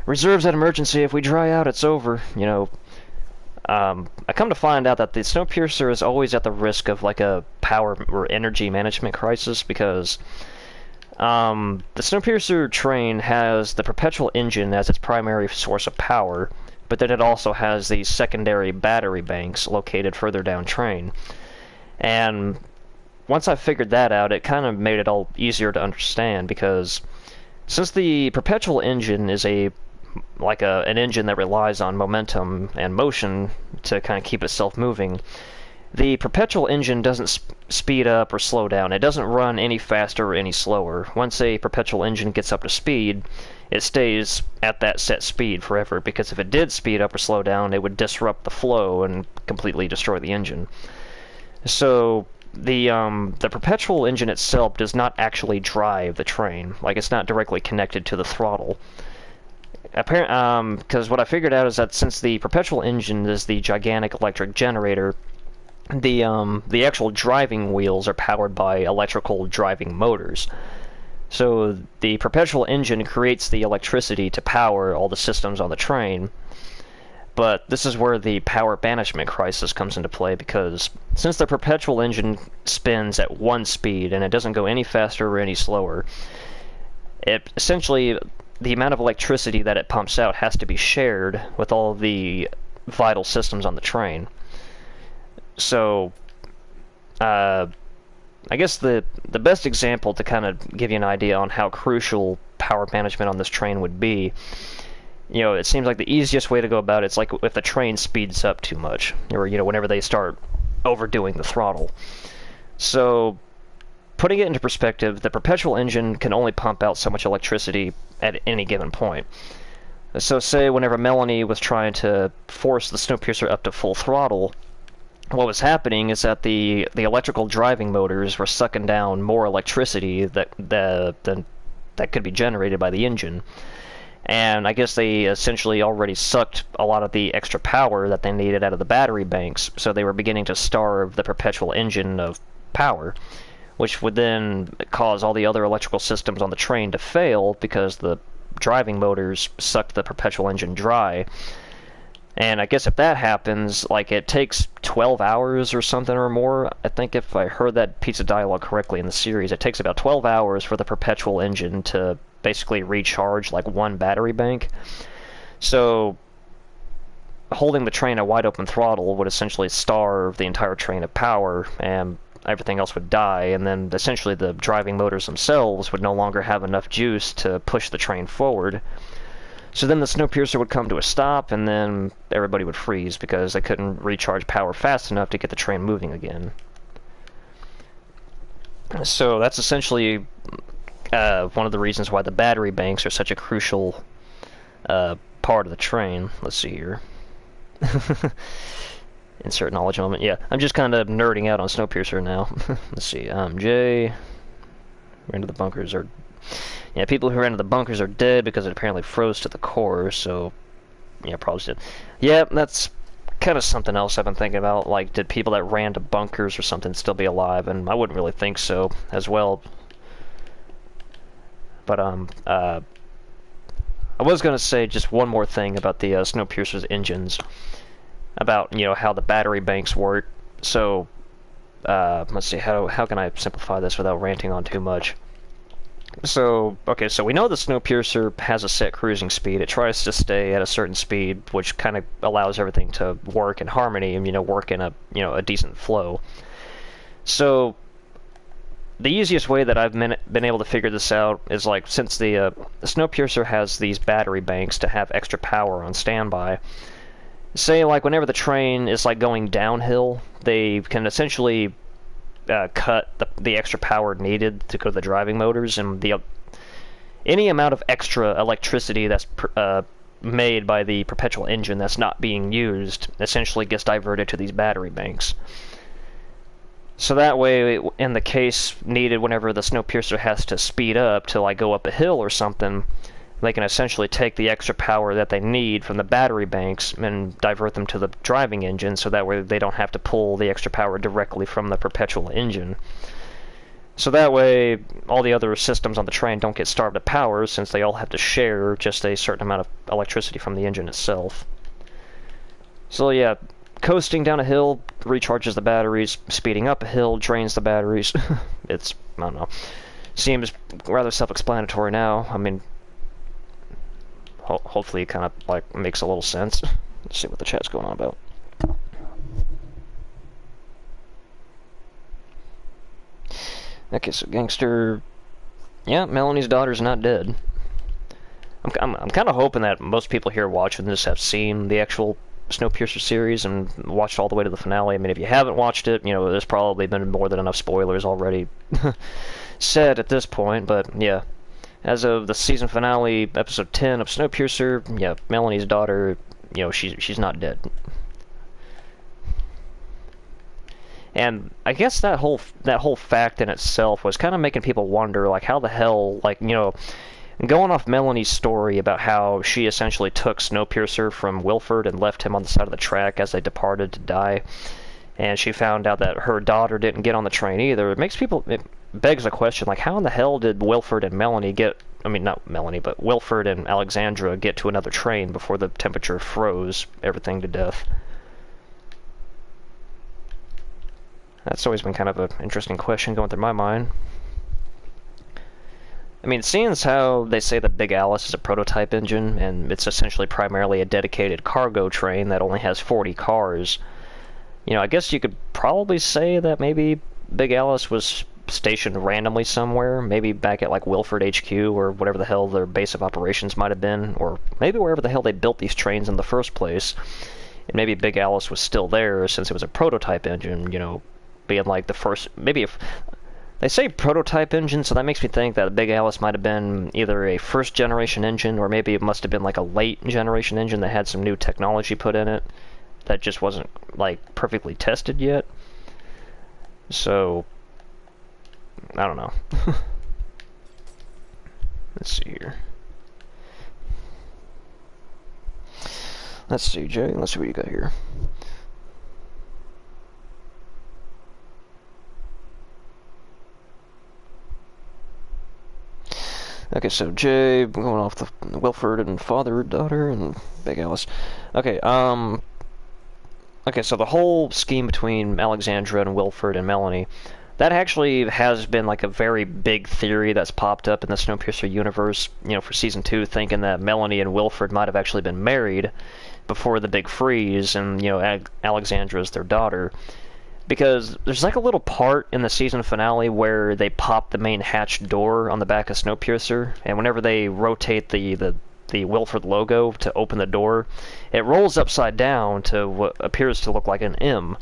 reserves at emergency, if we dry out, it's over, I come to find out that the Snowpiercer is always at the risk of, like, a power or energy management crisis, because the Snowpiercer train has the perpetual engine as its primary source of power, but then it also has these secondary battery banks located further down train. And once I figured that out, it kind of made it all easier to understand, because since the perpetual engine is an engine that relies on momentum and motion to kind of keep itself moving, the perpetual engine doesn't speed up or slow down. It doesn't run any faster or any slower. Once a perpetual engine gets up to speed, it stays at that set speed forever, because if it did speed up or slow down, it would disrupt the flow and completely destroy the engine. So the perpetual engine itself does not actually drive the train. Like, it's not directly connected to the throttle. Because what I figured out is that since the perpetual engine is the gigantic electric generator, the actual driving wheels are powered by electrical driving motors. So the perpetual engine creates the electricity to power all the systems on the train. But this is where the power banishment crisis comes into play, because since the perpetual engine spins at one speed and it doesn't go any faster or any slower, it essentially, the amount of electricity that it pumps out has to be shared with all the vital systems on the train. So I guess the best example to kind of give you an idea on how crucial power management on this train would be, it seems like the easiest way to go about it's like if the train speeds up too much, or whenever they start overdoing the throttle. So putting it into perspective, the perpetual engine can only pump out so much electricity at any given point. So say whenever Melanie was trying to force the Snowpiercer up to full throttle, what was happening is that the electrical driving motors were sucking down more electricity that could be generated by the engine. And I guess they essentially already sucked a lot of the extra power that they needed out of the battery banks, so they were beginning to starve the perpetual engine of power, which would then cause all the other electrical systems on the train to fail because the driving motors sucked the perpetual engine dry. And I guess if that happens, like, it takes 12 hours or something or more. I think if I heard that piece of dialogue correctly in the series, it takes about 12 hours for the perpetual engine to basically recharge, like, one battery bank. So holding the train at wide open throttle would essentially starve the entire train of power, and everything else would die, and then essentially the driving motors themselves would no longer have enough juice to push the train forward. So then the Snowpiercer would come to a stop, and then everybody would freeze because they couldn't recharge power fast enough to get the train moving again. So that's essentially one of the reasons why the battery banks are such a crucial part of the train. Let's see here. Insert knowledge moment. Yeah, I'm just kind of nerding out on Snowpiercer now. Let's see. Jay. Ran to the bunkers are... Yeah, people who ran to the bunkers are dead because it apparently froze to the core, so... Yeah, probably did. Yeah, that's kind of something else I've been thinking about. Like, did people that ran to bunkers or something still be alive? And I wouldn't really think so as well. But, I was going to say just one more thing about the Snowpiercer's engines. About, how the battery banks work. So, let's see, how can I simplify this without ranting on too much? So, okay, so we know the Snowpiercer has a set cruising speed. It tries to stay at a certain speed, which kind of allows everything to work in harmony and, work in a decent flow. So, the easiest way that I've been able to figure this out is, like, since the Snowpiercer has these battery banks to have extra power on standby, say, like, whenever the train is, like, going downhill, they can essentially cut the extra power needed to go to the driving motors, and any amount of extra electricity that's made by the perpetual engine that's not being used essentially gets diverted to these battery banks. So that way, in the case needed whenever the Snowpiercer has to speed up to, like, go up a hill or something, they can essentially take the extra power that they need from the battery banks and divert them to the driving engine, so that way they don't have to pull the extra power directly from the perpetual engine. So that way, all the other systems on the train don't get starved of power, since they all have to share just a certain amount of electricity from the engine itself. So yeah, coasting down a hill recharges the batteries, speeding up a hill drains the batteries. It's, I don't know, seems rather self-explanatory now. I mean, hopefully it kind of like makes a little sense. Let's see what the chat's going on about. Okay, so Gangster, yeah, Melanie's daughter's not dead. I'm kind of hoping that most people here watching this have seen the actual Snowpiercer series and watched all the way to the finale. I mean, if you haven't watched it, you know, there's probably been more than enough spoilers already said at this point, but yeah. As of the season finale, episode 10 of Snowpiercer, yeah, Melanie's daughter, you know, she's not dead. And I guess that whole fact in itself was kind of making people wonder, like, how the hell, like, you know, going off Melanie's story about how she essentially took Snowpiercer from Wilford and left him on the side of the track as they departed to die, and she found out that her daughter didn't get on the train either. It begs the question, like, how in the hell did Wilford and Melanie get, I mean, not Melanie, but Wilford and Alexandra get to another train before the temperature froze everything to death? That's always been kind of an interesting question going through my mind. I mean, seeing as how they say that Big Alice is a prototype engine, and it's essentially primarily a dedicated cargo train that only has 40 cars, you know, I guess you could probably say that maybe Big Alice was stationed randomly somewhere, maybe back at like Wilford HQ or whatever the hell their base of operations might have been, or maybe wherever the hell they built these trains in the first place, and maybe Big Alice was still there since it was a prototype engine, you know, being like the first, maybe if they say prototype engine, so that makes me think that Big Alice might have been either a first generation engine, or maybe it must have been like a late generation engine that had some new technology put in it that just wasn't like perfectly tested yet. So I don't know. Let's see here. Let's see, Jay. Let's see what you got here. Okay, so Jay, going off the Wilford and father, daughter, and Big Alice. Okay, okay, so the whole scheme between Alexandra and Wilford and Melanie, that actually has been like a very big theory that's popped up in the Snowpiercer universe, you know, for season 2, thinking that Melanie and Wilford might have actually been married before the big freeze, and, you know, Alexandra is their daughter. Because there's like a little part in the season finale where they pop the main hatch door on the back of Snowpiercer, and whenever they rotate the Wilford logo to open the door, it rolls upside down to what appears to look like an M.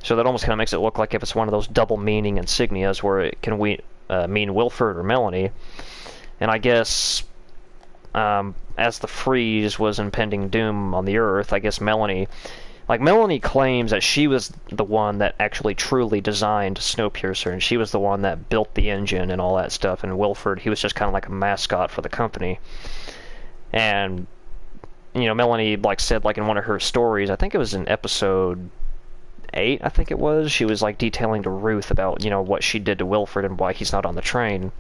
So that almost kind of makes it look like if it's one of those double meaning insignias where it can mean Wilford or Melanie. And I guess as the freeze was impending doom on the Earth, I guess Melanie claims that she was the one that actually truly designed Snowpiercer, and she was the one that built the engine and all that stuff, and Wilford, he was just kind of like a mascot for the company. And, you know, Melanie, like, said, like, in one of her stories, I think it was in episode 8, I think it was, she was, like, detailing to Ruth about, you know, what she did to Wilford and why he's not on the train.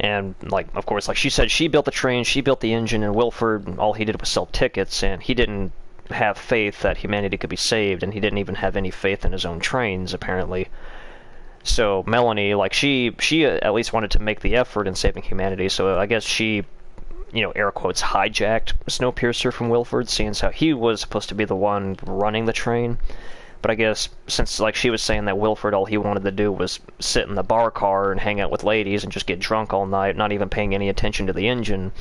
And, like, of course, like she said, she built the train, she built the engine, and Wilford, all he did was sell tickets, and he didn't have faith that humanity could be saved, and he didn't even have any faith in his own trains, apparently. So Melanie, like, she at least wanted to make the effort in saving humanity, so I guess she, you know, air quotes, hijacked Snowpiercer from Wilford, seeing as how he was supposed to be the one running the train. But I guess, since, like, she was saying that Wilford, all he wanted to do was sit in the bar car and hang out with ladies and just get drunk all night, not even paying any attention to the engine,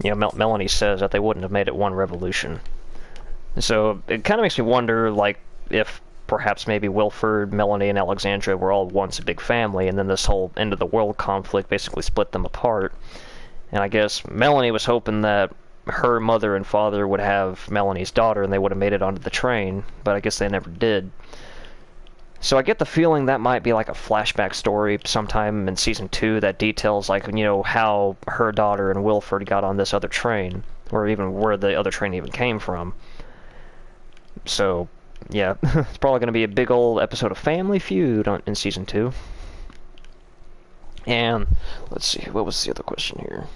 you know, Melanie says that they wouldn't have made it one revolution. So it kind of makes me wonder, like, if perhaps maybe Wilford, Melanie, and Alexandra were all once a big family, and then this whole end of the world conflict basically split them apart. And I guess Melanie was hoping that her mother and father would have Melanie's daughter, and they would have made it onto the train, but I guess they never did. So I get the feeling that might be like a flashback story sometime in season 2 that details like, you know, how her daughter and Wilford got on this other train, or even where the other train even came from. So, yeah, it's probably going to be a big old episode of Family Feud in season 2. And, let's see, what was the other question here?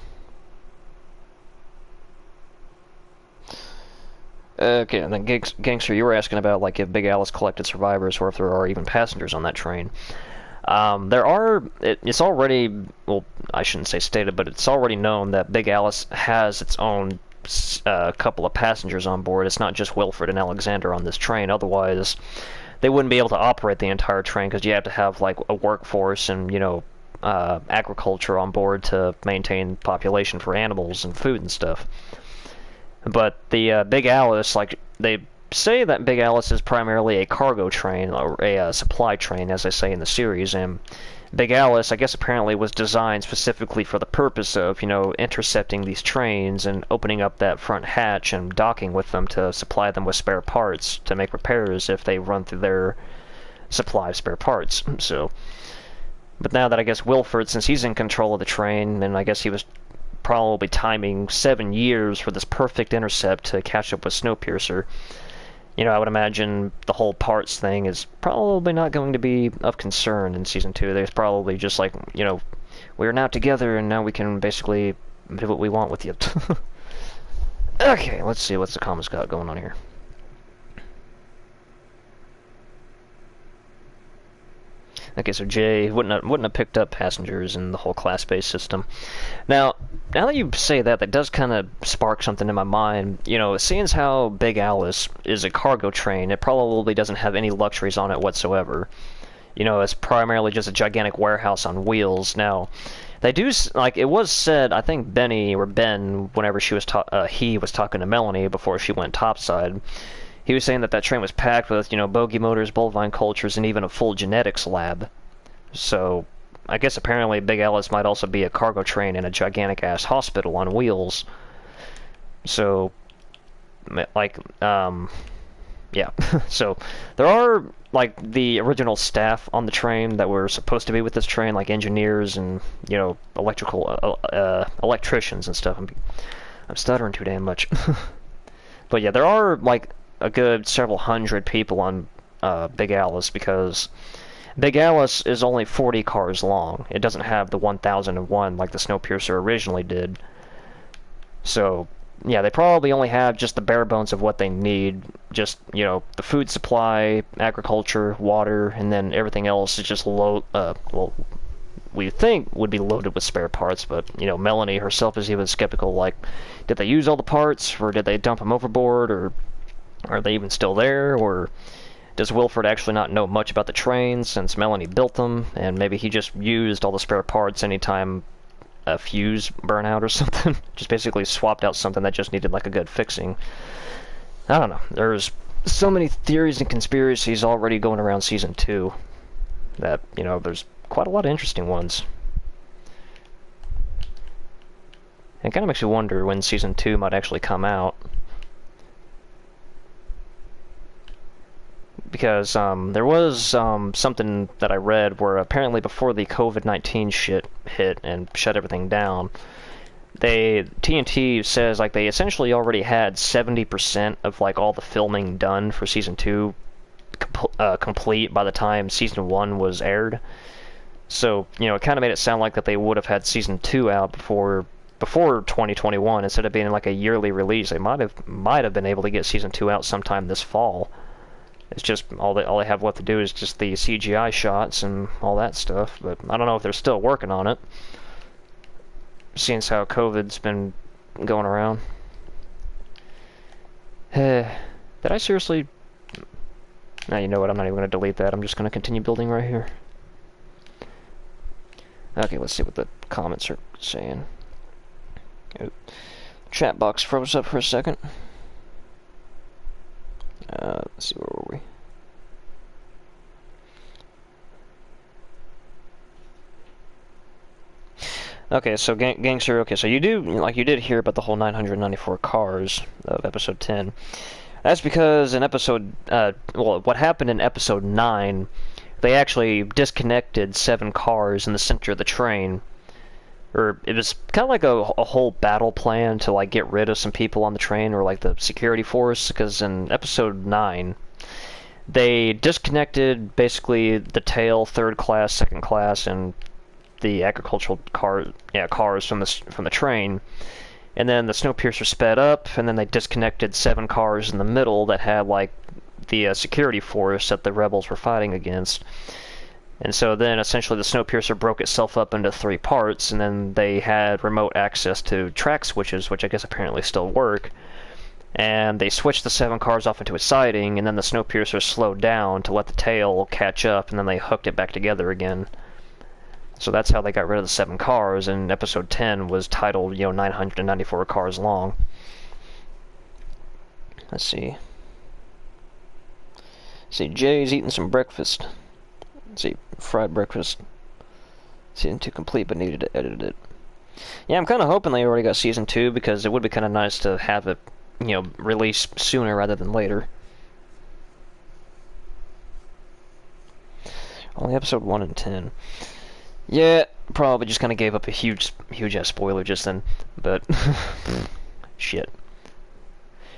Okay, and then Gangster, you were asking about like if Big Alice collected survivors or if there are even passengers on that train. There are. It's already, well, I shouldn't say stated, but it's already known that Big Alice has its own couple of passengers on board. It's not just Wilfred and Alexander on this train. Otherwise, they wouldn't be able to operate the entire train because you have to have like a workforce and, you know, agriculture on board to maintain population for animals and food and stuff. But the Big Alice, like, they say that Big Alice is primarily a cargo train, or a supply train, as they say in the series, and Big Alice, I guess, apparently was designed specifically for the purpose of, you know, intercepting these trains and opening up that front hatch and docking with them to supply them with spare parts to make repairs if they run through their supply of spare parts. So, but now that I guess Wilford, since he's in control of the train, and I guess he was probably timing 7 years for this perfect intercept to catch up with Snowpiercer. You know, I would imagine the whole parts thing is probably not going to be of concern in Season 2. There's probably just like, you know, we're now together and now we can basically do what we want with you. Okay, let's see what's the comments got going on here. Okay, so Jay wouldn't have picked up passengers in the whole class-based system. Now that you say that, that does kind of spark something in my mind. You know, seeing as how Big Alice is a cargo train, it probably doesn't have any luxuries on it whatsoever. You know, it's primarily just a gigantic warehouse on wheels. Now, they do, like, it was said, I think Ben, whenever he was talking to Melanie before she went topside, he was saying that that train was packed with, you know, bogey motors, bovine cultures, and even a full genetics lab. So, I guess apparently Big Alice might also be a cargo train and a gigantic-ass hospital on wheels. So, like, yeah. So, there are, like, the original staff on the train that were supposed to be with this train, like engineers and, you know, electricians and stuff. I'm stuttering too damn much. But yeah, there are, like, a good several hundred people on Big Alice, because Big Alice is only 40 cars long. It doesn't have the 1001 like the Snowpiercer originally did. So, yeah, they probably only have just the bare bones of what they need. Just, you know, the food supply, agriculture, water, and then everything else is just well, we think would be loaded with spare parts, but, you know, Melanie herself is even skeptical, like, did they use all the parts, or did they dump them overboard, or are they even still there, or does Wilford actually not know much about the trains since Melanie built them, and maybe he just used all the spare parts anytime a fuse burnt out or something? Just basically swapped out something that just needed like a good fixing. I don't know. There's so many theories and conspiracies already going around Season 2 that, you know, there's quite a lot of interesting ones. It kind of makes you wonder when Season 2 might actually come out. Because there was something that I read where apparently before the COVID-19 shit hit and shut everything down, TNT says like they essentially already had 70% of like all the filming done for Season 2 complete by the time Season 1 was aired. So, you know, it kind of made it sound like that they would have had Season 2 out before 2021 instead of being like a yearly release. They might have been able to get Season 2 out sometime this fall. It's just all they have left to do is just the CGI shots and all that stuff, but I don't know if they're still working on it, seeing as how COVID's been going around. Did I seriously? Now, you know what, I'm not even going to delete that, I'm just going to continue building right here. Okay, let's see what the comments are saying. Oh, chat box froze up for a second. Let's see, where were we? Okay, so Gangster, okay, so you did hear about the whole 994 cars of episode 10. That's because in episode, well, what happened in episode 9, they actually disconnected 7 cars in the center of the train. Or it was kind of like a whole battle plan to like get rid of some people on the train, or like the security force, because in episode 9 they disconnected basically the tail, third class, second class, and the agricultural cars from the train. And then the Snowpiercer sped up, and then they disconnected 7 cars in the middle that had like the security force that the rebels were fighting against. And so then essentially the Snowpiercer broke itself up into 3 parts, and then they had remote access to track switches, which I guess apparently still work. And they switched the 7 cars off into a siding, and then the Snowpiercer slowed down to let the tail catch up, and then they hooked it back together again. So that's how they got rid of the 7 cars, and episode 10 was titled, 994 cars long. Let's see. Jay's eating some breakfast. Let's see, fried breakfast. Season 2 complete, but needed to edit it. Yeah, I'm kind of hoping they already got Season 2, because it would be kind of nice to have it, released sooner rather than later. Only episode 1 and 10. Yeah, probably just kind of gave up a huge ass spoiler just then, but shit.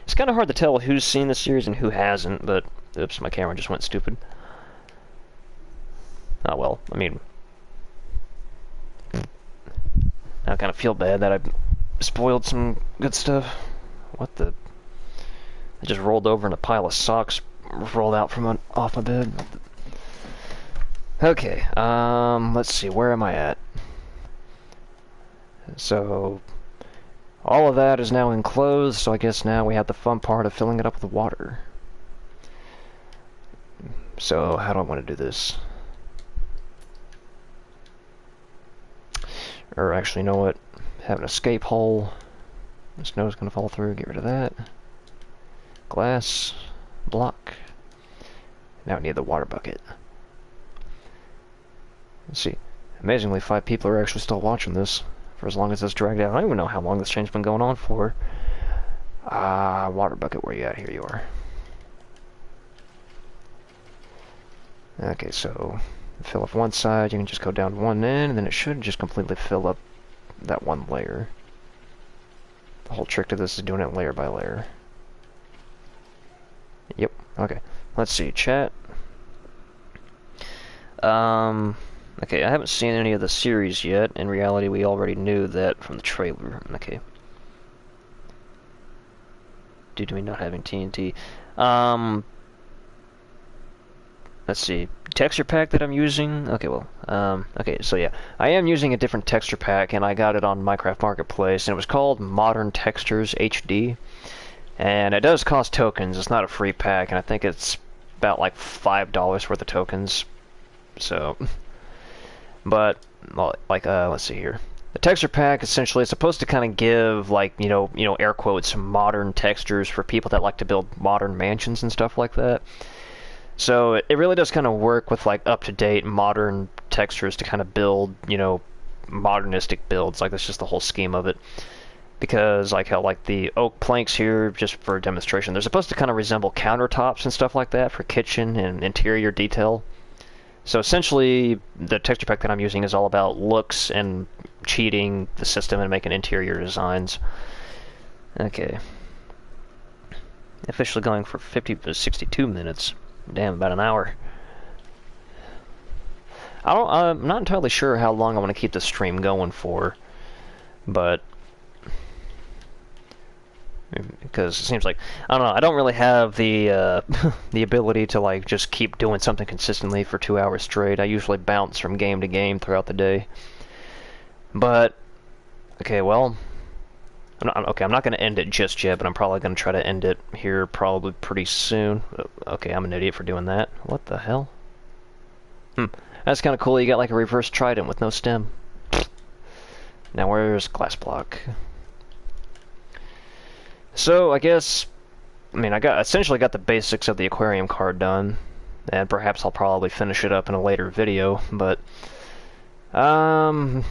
It's kind of hard to tell who's seen the series and who hasn't, but oops, my camera just went stupid. Oh well, I mean, I kind of feel bad that I spoiled some good stuff. What the? I just rolled over and a pile of socks rolled out from off my bed. Okay, let's see, where am I at? So, all of that is now enclosed, so I guess now we have the fun part of filling it up with water. So, how do I want to do this? Or actually, you know what? Have an escape hole. The snow's gonna fall through, get rid of that. Glass, block. Now we need the water bucket. Let's see. Amazingly, 5 people are actually still watching this for as long as this dragged out. I don't even know how long this change's been going on for. Water bucket, where you at? Here you are. Okay, so fill up one side, you can just go down one end, and then it should just completely fill up that one layer. The whole trick to this is doing it layer by layer. Yep, okay. Let's see, chat. Okay, I haven't seen any of the series yet. In reality, we already knew that from the trailer. Okay. Due to me not having TNT. Let's see. Texture pack that I'm using. Okay, well, okay, so yeah. I am using a different texture pack, and I got it on Minecraft Marketplace, and it was called Modern Textures HD. And it does cost tokens. It's not a free pack, and I think it's about like $5 worth of tokens. So... But, like, let's see here. The texture pack essentially is supposed to kind of give, like, air quotes, modern textures for people that like to build modern mansions and stuff like that. So it really does kind of work with, like, up-to-date modern textures to kind of build, modernistic builds. Like, that's just the whole scheme of it. Because, like, how, like, the oak planks here, just for a demonstration, they're supposed to kind of resemble countertops and stuff like that for kitchen and interior detail. So essentially, the texture pack that I'm using is all about looks and cheating the system and making interior designs. Okay. Officially going for 62 minutes. Damn, about an hour. I'm not entirely sure how long I want to keep the stream going for, but... because it seems like, I don't know, I don't really have the the ability to like just keep doing something consistently for 2 hours straight. I usually bounce from game to game throughout the day. But okay, well, I'm not going to end it just yet, but I'm probably going to try to end it here probably pretty soon. Okay, I'm an idiot for doing that. What the hell? That's kind of cool. You got like a reverse trident with no stem. Now where's glass block? So, I guess, I essentially got the basics of the aquarium card done, and perhaps I'll probably finish it up in a later video, but, I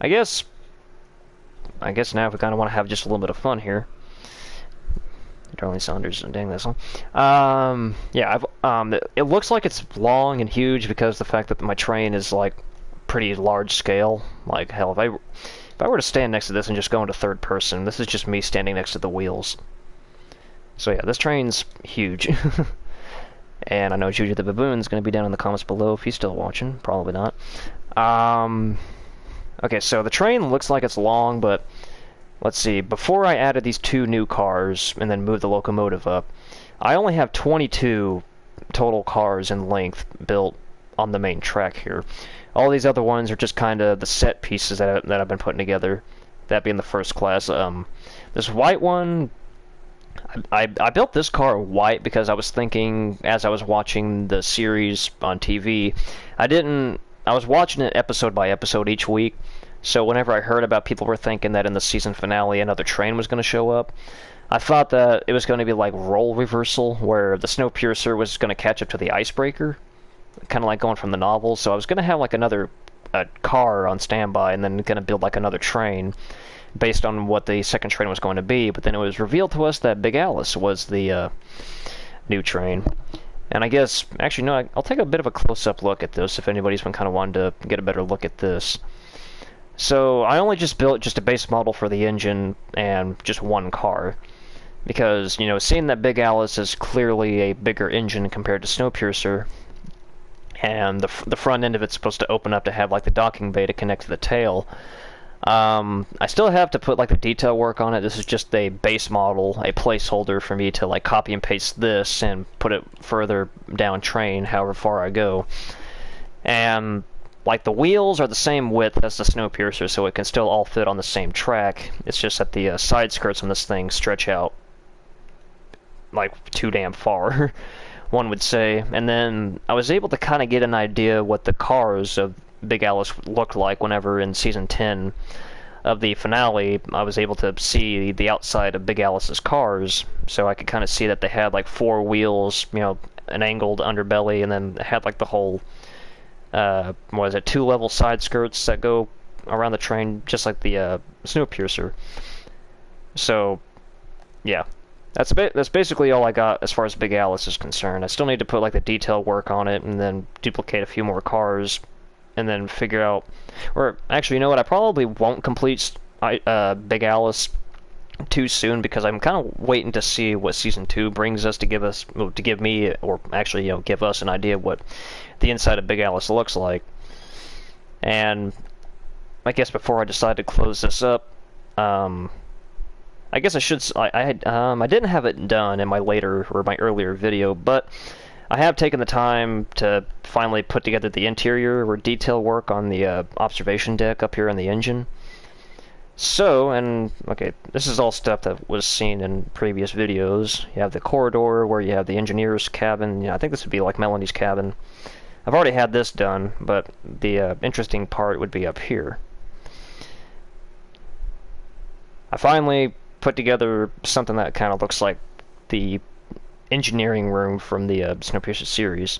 guess now we kind of want to have just a little bit of fun here. Darlene Saunders, dang this one. Yeah, it looks like it's long and huge because the fact that my train is like pretty large scale. Like hell, if I were to stand next to this and just go into third person, this is just me standing next to the wheels. So yeah, this train's huge. And I know Juju the Baboon's going to be down in the comments below if he's still watching. Probably not. Okay, so the train looks like it's long, but let's see. Before I added these 2 new cars and then moved the locomotive up, I only have 22 total cars in length built on the main track here. All these other ones are just kind of the set pieces that I've been putting together, that being the first class. This white one, I built this car white because I was thinking, as I was watching the series on TV, I was watching it episode by episode each week, so whenever I heard about people were thinking that in the season finale another train was going to show up, I thought that it was going to be like role reversal, where the Snowpiercer was going to catch up to the Icebreaker, kind of like going from the novel. So I was going to have like another car on standby, and then going to build like another train based on what the second train was going to be. But then it was revealed to us that Big Alice was the new train. And I guess, actually, no, I'll take a bit of a close-up look at this if anybody's been kind of wanting to get a better look at this. So I only just built just a base model for the engine and just one car, because, you know, seeing that Big Alice is clearly a bigger engine compared to Snowpiercer, and the front end of it's supposed to open up to have like the docking bay to connect to the tail. I still have to put like the detail work on it. This is just a base model, a placeholder for me to like copy and paste this and put it further down train, however far I go. And like the wheels are the same width as the Snowpiercer, so it can still all fit on the same track. It's just that the side skirts on this thing stretch out like too damn far, one would say. And then I was able to kind of get an idea what the cars of Big Alice looked like whenever in season 10 of the finale I was able to see the outside of Big Alice's cars, so I could kind of see that they had like 4 wheels, you know, an angled underbelly, and then had like the whole 2-level side skirts that go around the train, just like the Snowpiercer. So yeah, that's basically all I got as far as Big Alice is concerned. I still need to put like the detail work on it and then duplicate a few more cars, and then figure out, or actually, you know what, I probably won't complete Big Alice too soon, because I'm kind of waiting to see what season 2 brings us to give me, or actually, you know, give us an idea of what the inside of Big Alice looks like. And I guess before I decide to close this up, I guess I didn't have it done in my earlier video, but I have taken the time to finally put together the interior or detail work on the observation deck up here in the engine. So, and okay, this is all stuff that was seen in previous videos. You have the corridor where you have the engineer's cabin. You know, I think this would be like Melanie's cabin. I've already had this done, but the interesting part would be up here. I finally put together something that kind of looks like the engineering room from the Snowpiercer series.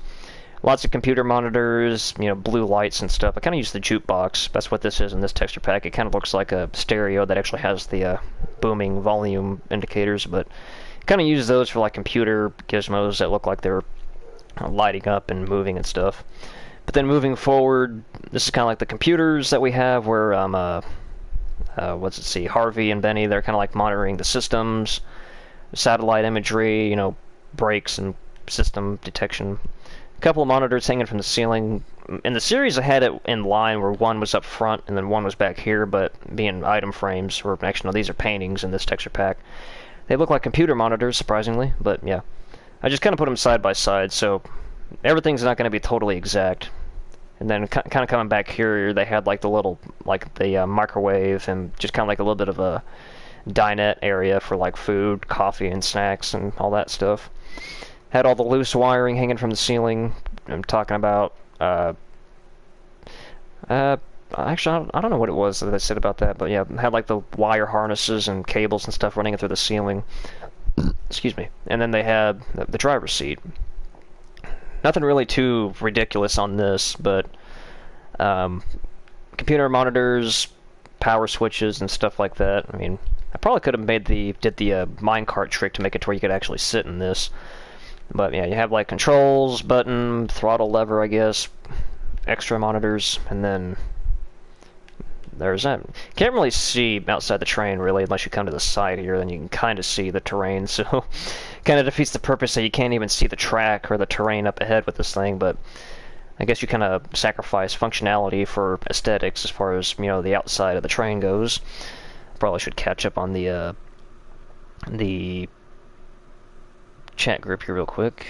Lots of computer monitors, you know, blue lights and stuff. I kind of use the jukebox. That's what this is in this texture pack. It kind of looks like a stereo that actually has the booming volume indicators, but kind of use those for like computer gizmos that look like they're lighting up and moving and stuff. But then moving forward, this is kind of like the computers that we have, where Harvey and Benny, they're kind of like monitoring the systems, satellite imagery, you know, brakes and system detection. A couple of monitors hanging from the ceiling. In the series, I had it in line where one was up front and then one was back here, but being item frames, or actually no, these are paintings in this texture pack. They look like computer monitors, surprisingly, but yeah. I just kind of put them side by side, so everything's not going to be totally exact. And then kind of coming back here, they had like the little, like the microwave, and just kind of like a little bit of a dinette area for like food, coffee, and snacks, and all that stuff. Had all the loose wiring hanging from the ceiling. I'm talking about, actually, I don't know what it was that I said about that, but yeah, had like the wire harnesses and cables and stuff running through the ceiling. Excuse me. And then they had the driver's seat. Nothing really too ridiculous on this, but computer monitors, power switches, and stuff like that. I mean, I probably could have did the minecart trick to make it to where you could actually sit in this. But yeah, you have like controls, button, throttle lever, I guess, extra monitors, and then there's that. Can't really see outside the train really unless you come to the side here, then you can kind of see the terrain, so kind of defeats the purpose that you can't even see the track or the terrain up ahead with this thing, but I guess you kind of sacrifice functionality for aesthetics as far as, you know, the outside of the train goes. Probably should catch up on the chat group here real quick.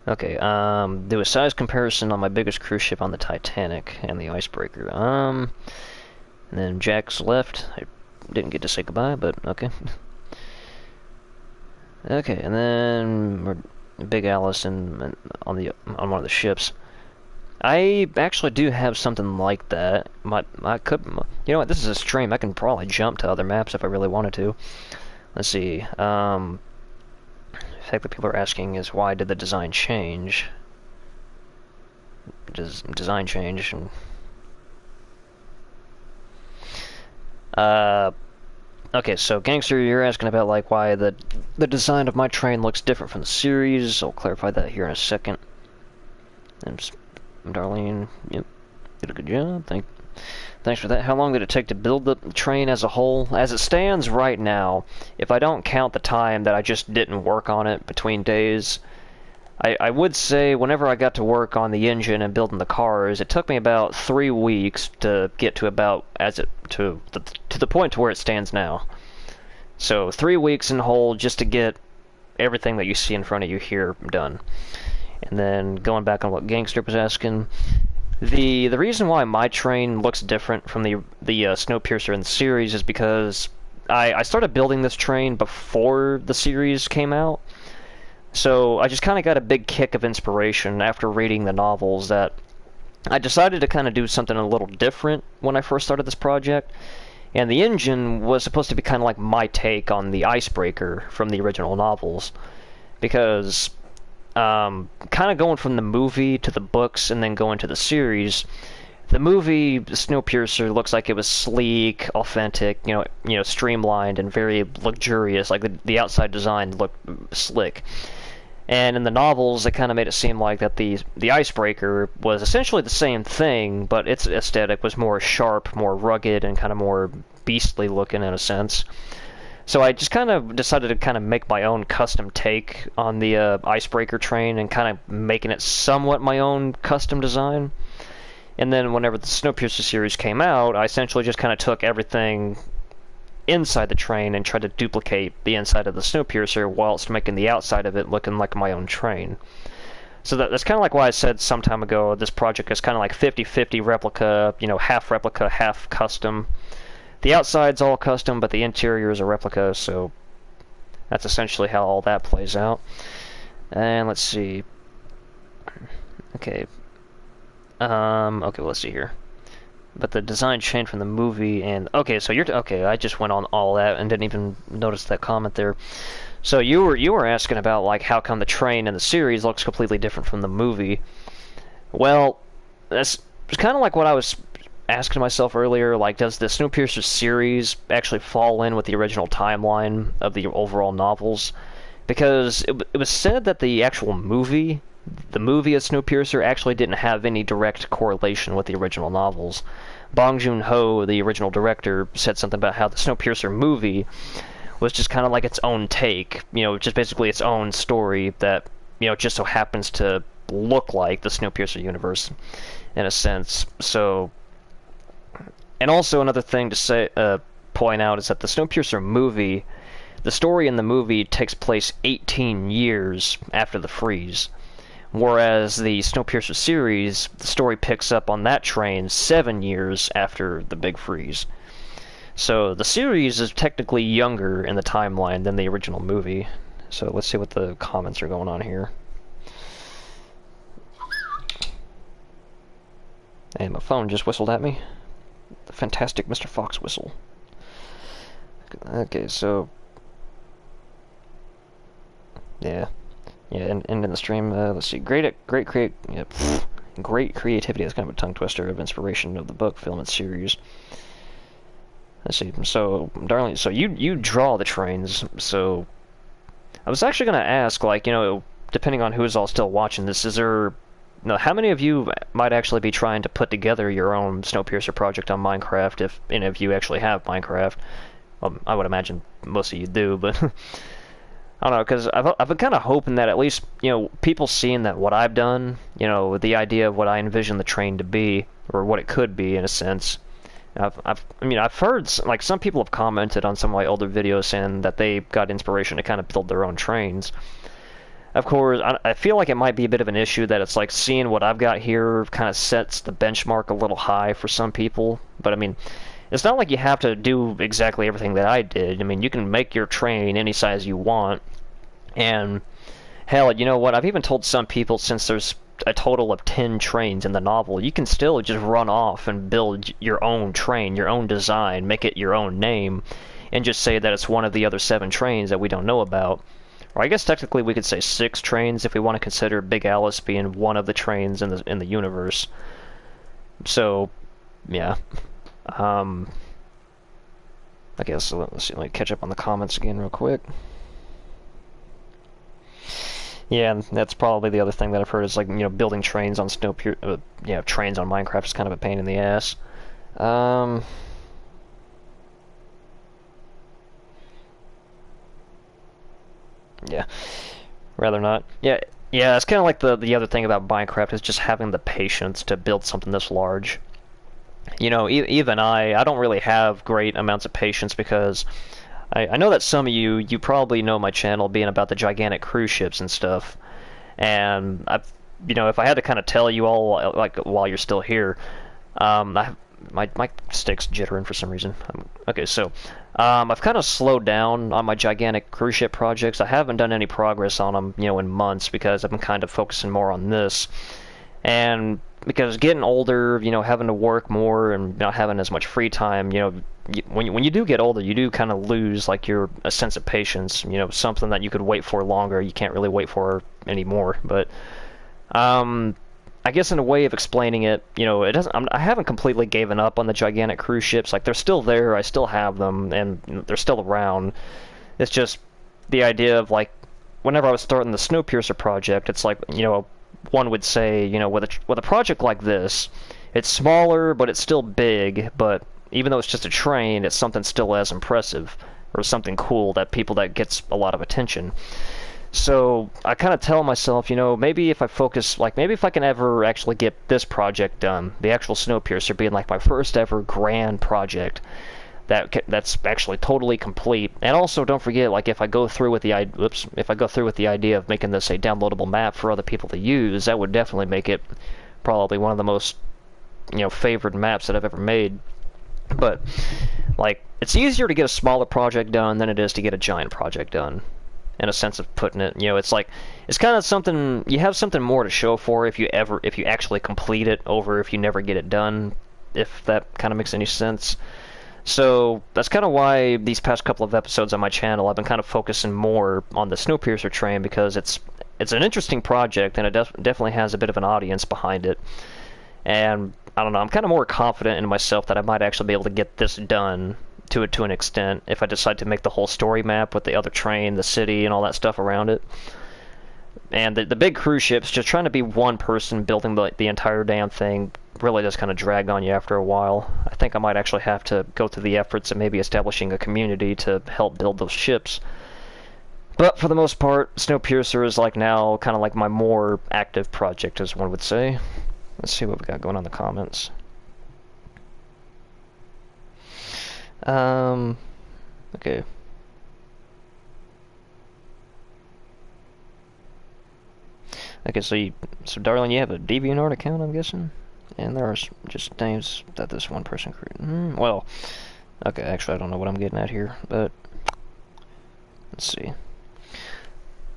Okay, do a size comparison on my biggest cruise ship on the Titanic and the Icebreaker. And then Jack's left. I didn't get to say goodbye, but okay. Okay, and then Big Alice on one of the ships. I actually do have something like that. I could, you know what? This is a stream. I can probably jump to other maps if I really wanted to. Let's see. The fact that people are asking is why did the design change? Does design change? Okay, so Gangster, you're asking about like why the design of my train looks different from the series. I'll clarify that here in a second. And Darlene, yep, did a good job. Thanks for that. How long did it take to build the train as a whole? As it stands right now, if I don't count the time that I just didn't work on it between days, I would say whenever I got to work on the engine and building the cars, it took me about 3 weeks to get to about to the point to where it stands now. So 3 weeks in whole just to get everything that you see in front of you here done. And then going back on what Gangster was asking, the reason why my train looks different from the Snowpiercer in the series is because I started building this train before the series came out. So I just kind of got a big kick of inspiration after reading the novels that I decided to kind of do something a little different when I first started this project. And the engine was supposed to be kind of like my take on the Icebreaker from the original novels. Because kind of going from the movie to the books and then going to the series, the movie Snowpiercer looks like it was sleek, authentic, you know, streamlined and very luxurious. Like the outside design looked slick. And in the novels, it kind of made it seem like that the Icebreaker was essentially the same thing, but its aesthetic was more sharp, more rugged, and kind of more beastly looking in a sense. So I just kind of decided to kind of make my own custom take on the Icebreaker train and kind of making it somewhat my own custom design. And then whenever the Snowpiercer series came out, I essentially just kind of took everything inside the train and tried to duplicate the inside of the Snowpiercer whilst making the outside of it looking like my own train. So that's kind of like why I said some time ago this project is kind of like 50-50 replica, you know, half replica, half custom. The outside's all custom, but the interior is a replica, so that's essentially how all that plays out. And let's see. Okay. Okay, well, let's see here. But the design changed from the movie, and okay, so okay, I just went on all that and didn't even notice that comment there. So you were asking about like how come the train in the series looks completely different from the movie. Well, that's kind of like what I was asking myself earlier, like does the Snowpiercer series actually fall in with the original timeline of the overall novels? Because it was said that the actual movie, the movie of Snowpiercer, actually didn't have any direct correlation with the original novels. Bong Joon-ho, the original director, said something about how the Snowpiercer movie was just kind of like its own take, you know, just basically its own story that, you know, just so happens to look like the Snowpiercer universe in a sense. So, and also another thing to say, point out is that the Snowpiercer movie, the story in the movie takes place 18 years after the freeze. Whereas the Snowpiercer series, the story picks up on that train 7 years after the big freeze. So the series is technically younger in the timeline than the original movie. So let's see what the comments are going on here. And my phone just whistled at me. The fantastic Mr. Fox whistle. Okay, so yeah, and in the stream, let's see, great, yeah, great creativity. That's kind of a tongue twister of inspiration of the book, film, and series. Let's see. So, darling, so you draw the trains. So, I was actually going to ask, like, you know, depending on who is all still watching this, is there, you know, how many of you might actually be trying to put together your own Snowpiercer project on Minecraft, if any of you actually have Minecraft? I would imagine most of you do, but I don't know, because I've been kind of hoping that at least, you know, people seeing that what I've done, you know, the idea of what I envision the train to be, or what it could be in a sense. I mean, I've heard, like, some people have commented on some of my older videos saying that they got inspiration to kind of build their own trains. Of course, I feel like it might be a bit of an issue that it's like seeing what I've got here kind of sets the benchmark a little high for some people, but I mean, it's not like you have to do exactly everything that I did. I mean, you can make your train any size you want, and hell, you know what, I've even told some people, since there's a total of 10 trains in the novel, you can still just run off and build your own train, your own design, make it your own name, and just say that it's one of the other 7 trains that we don't know about. Or I guess technically we could say 6 trains if we want to consider Big Alice being one of the trains in the universe. So, yeah. I guess let's see. Let me catch up on the comments again real quick. Yeah, and that's probably the other thing that I've heard is, like, you know, building trains on Snowpiercer, yeah, trains on Minecraft is kind of a pain in the ass. Yeah, rather not. Yeah, yeah, it's kind of like the other thing about Minecraft is just having the patience to build something this large. You know, even I don't really have great amounts of patience because I know that some of you probably know my channel being about the gigantic cruise ships and stuff, and you know, if I had to kind of tell you all, like, while you're still here, my stick's jittering for some reason. Okay, so I've kind of slowed down on my gigantic cruise ship projects. I haven't done any progress on them, you know, in months because I've been kind of focusing more on this, and because getting older, you know, having to work more and not having as much free time, you know, when you do get older, you do kind of lose, like, a sense of patience. You know, something that you could wait for longer, you can't really wait for anymore. But I guess in a way of explaining it, you know, I haven't completely given up on the gigantic cruise ships. Like, they're still there, I still have them, and they're still around. It's just the idea of, like, whenever I was starting the Snowpiercer project, it's like, you know, one would say, you know, with a project like this, it's smaller, but it's still big, but even though it's just a train, it's something still as impressive, or something cool that gets a lot of attention. So I kind of tell myself, you know, maybe if I focus, like, maybe if I can ever actually get this project done, the actual Snowpiercer being like my first ever grand project, that's actually totally complete. And also, don't forget, like, if I go through with the idea of making this a downloadable map for other people to use, that would definitely make it probably one of the most, you know, favored maps that I've ever made. But, like, it's easier to get a smaller project done than it is to get a giant project done, in a sense of putting it. You know, it's like, it's kind of something, you have something more to show for if you actually complete it over if you never get it done, if that kind of makes any sense. So that's kind of why these past couple of episodes on my channel I've been kind of focusing more on the Snowpiercer train, because it's an interesting project and it definitely has a bit of an audience behind it. And I don't know, I'm kind of more confident in myself that I might actually be able to get this done to an extent if I decide to make the whole story map with the other train, the city, and all that stuff around it. And the big cruise ships, just trying to be one person building the entire damn thing, really does kind of drag on you after a while. I think I might actually have to go through the efforts of maybe establishing a community to help build those ships. But for the most part, Snowpiercer is, like, now kind of like my more active project, as one would say. Let's see what we got going on in the comments. Okay. Okay, so darling, you have a DeviantArt account, I'm guessing? And there are just names that this one person created. Well, okay, actually I don't know what I'm getting at here, but let's see.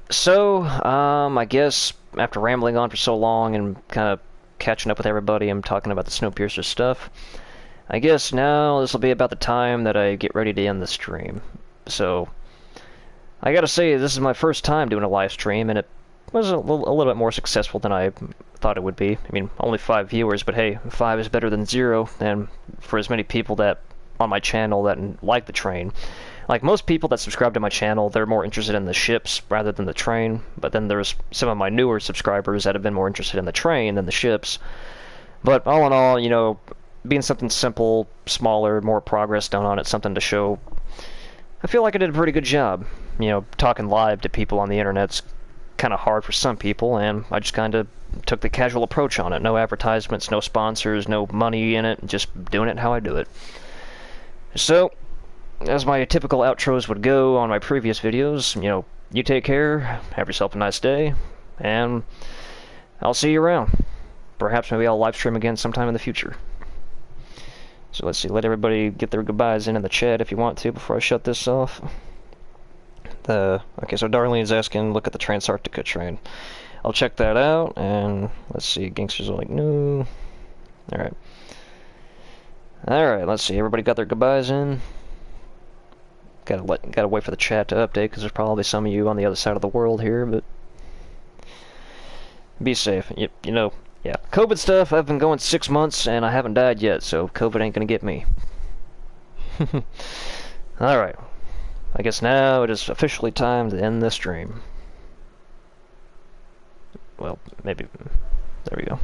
So, I guess after rambling on for so long and kind of catching up with everybody, I'm talking about the Snowpiercer stuff. I guess now this will be about the time that I get ready to end the stream. So, I gotta say, this is my first time doing a live stream, and was a little bit more successful than I thought it would be. I mean, only 5 viewers, but hey, 5 is better than 0, and for as many people that on my channel that like the train. Like, most people that subscribe to my channel, they're more interested in the ships rather than the train, but then there's some of my newer subscribers that have been more interested in the train than the ships. But all in all, you know, being something simple, smaller, more progress done on it, something to show, I feel like I did a pretty good job. You know, talking live to people on the internet's kind of hard for some people, and I just kind of took the casual approach on it. No advertisements, no sponsors, no money in it, just doing it how I do it. So, as my typical outros would go on my previous videos, you know, you take care, have yourself a nice day, and I'll see you around. Perhaps maybe I'll live stream again sometime in the future. So let's see, let everybody get their goodbyes in the chat if you want to before I shut this off. Okay, so Darlene's asking, look at the Transarctica train. I'll check that out, and let's see, Gangsters are like, no. Alright. Alright, let's see, everybody got their goodbyes in. Gotta wait for the chat to update, because there's probably some of you on the other side of the world here, but be safe. You know, yeah, COVID stuff, I've been going 6 months, and I haven't died yet, so COVID ain't gonna get me. Alright. I guess now it is officially time to end this stream. Well, maybe. There we go.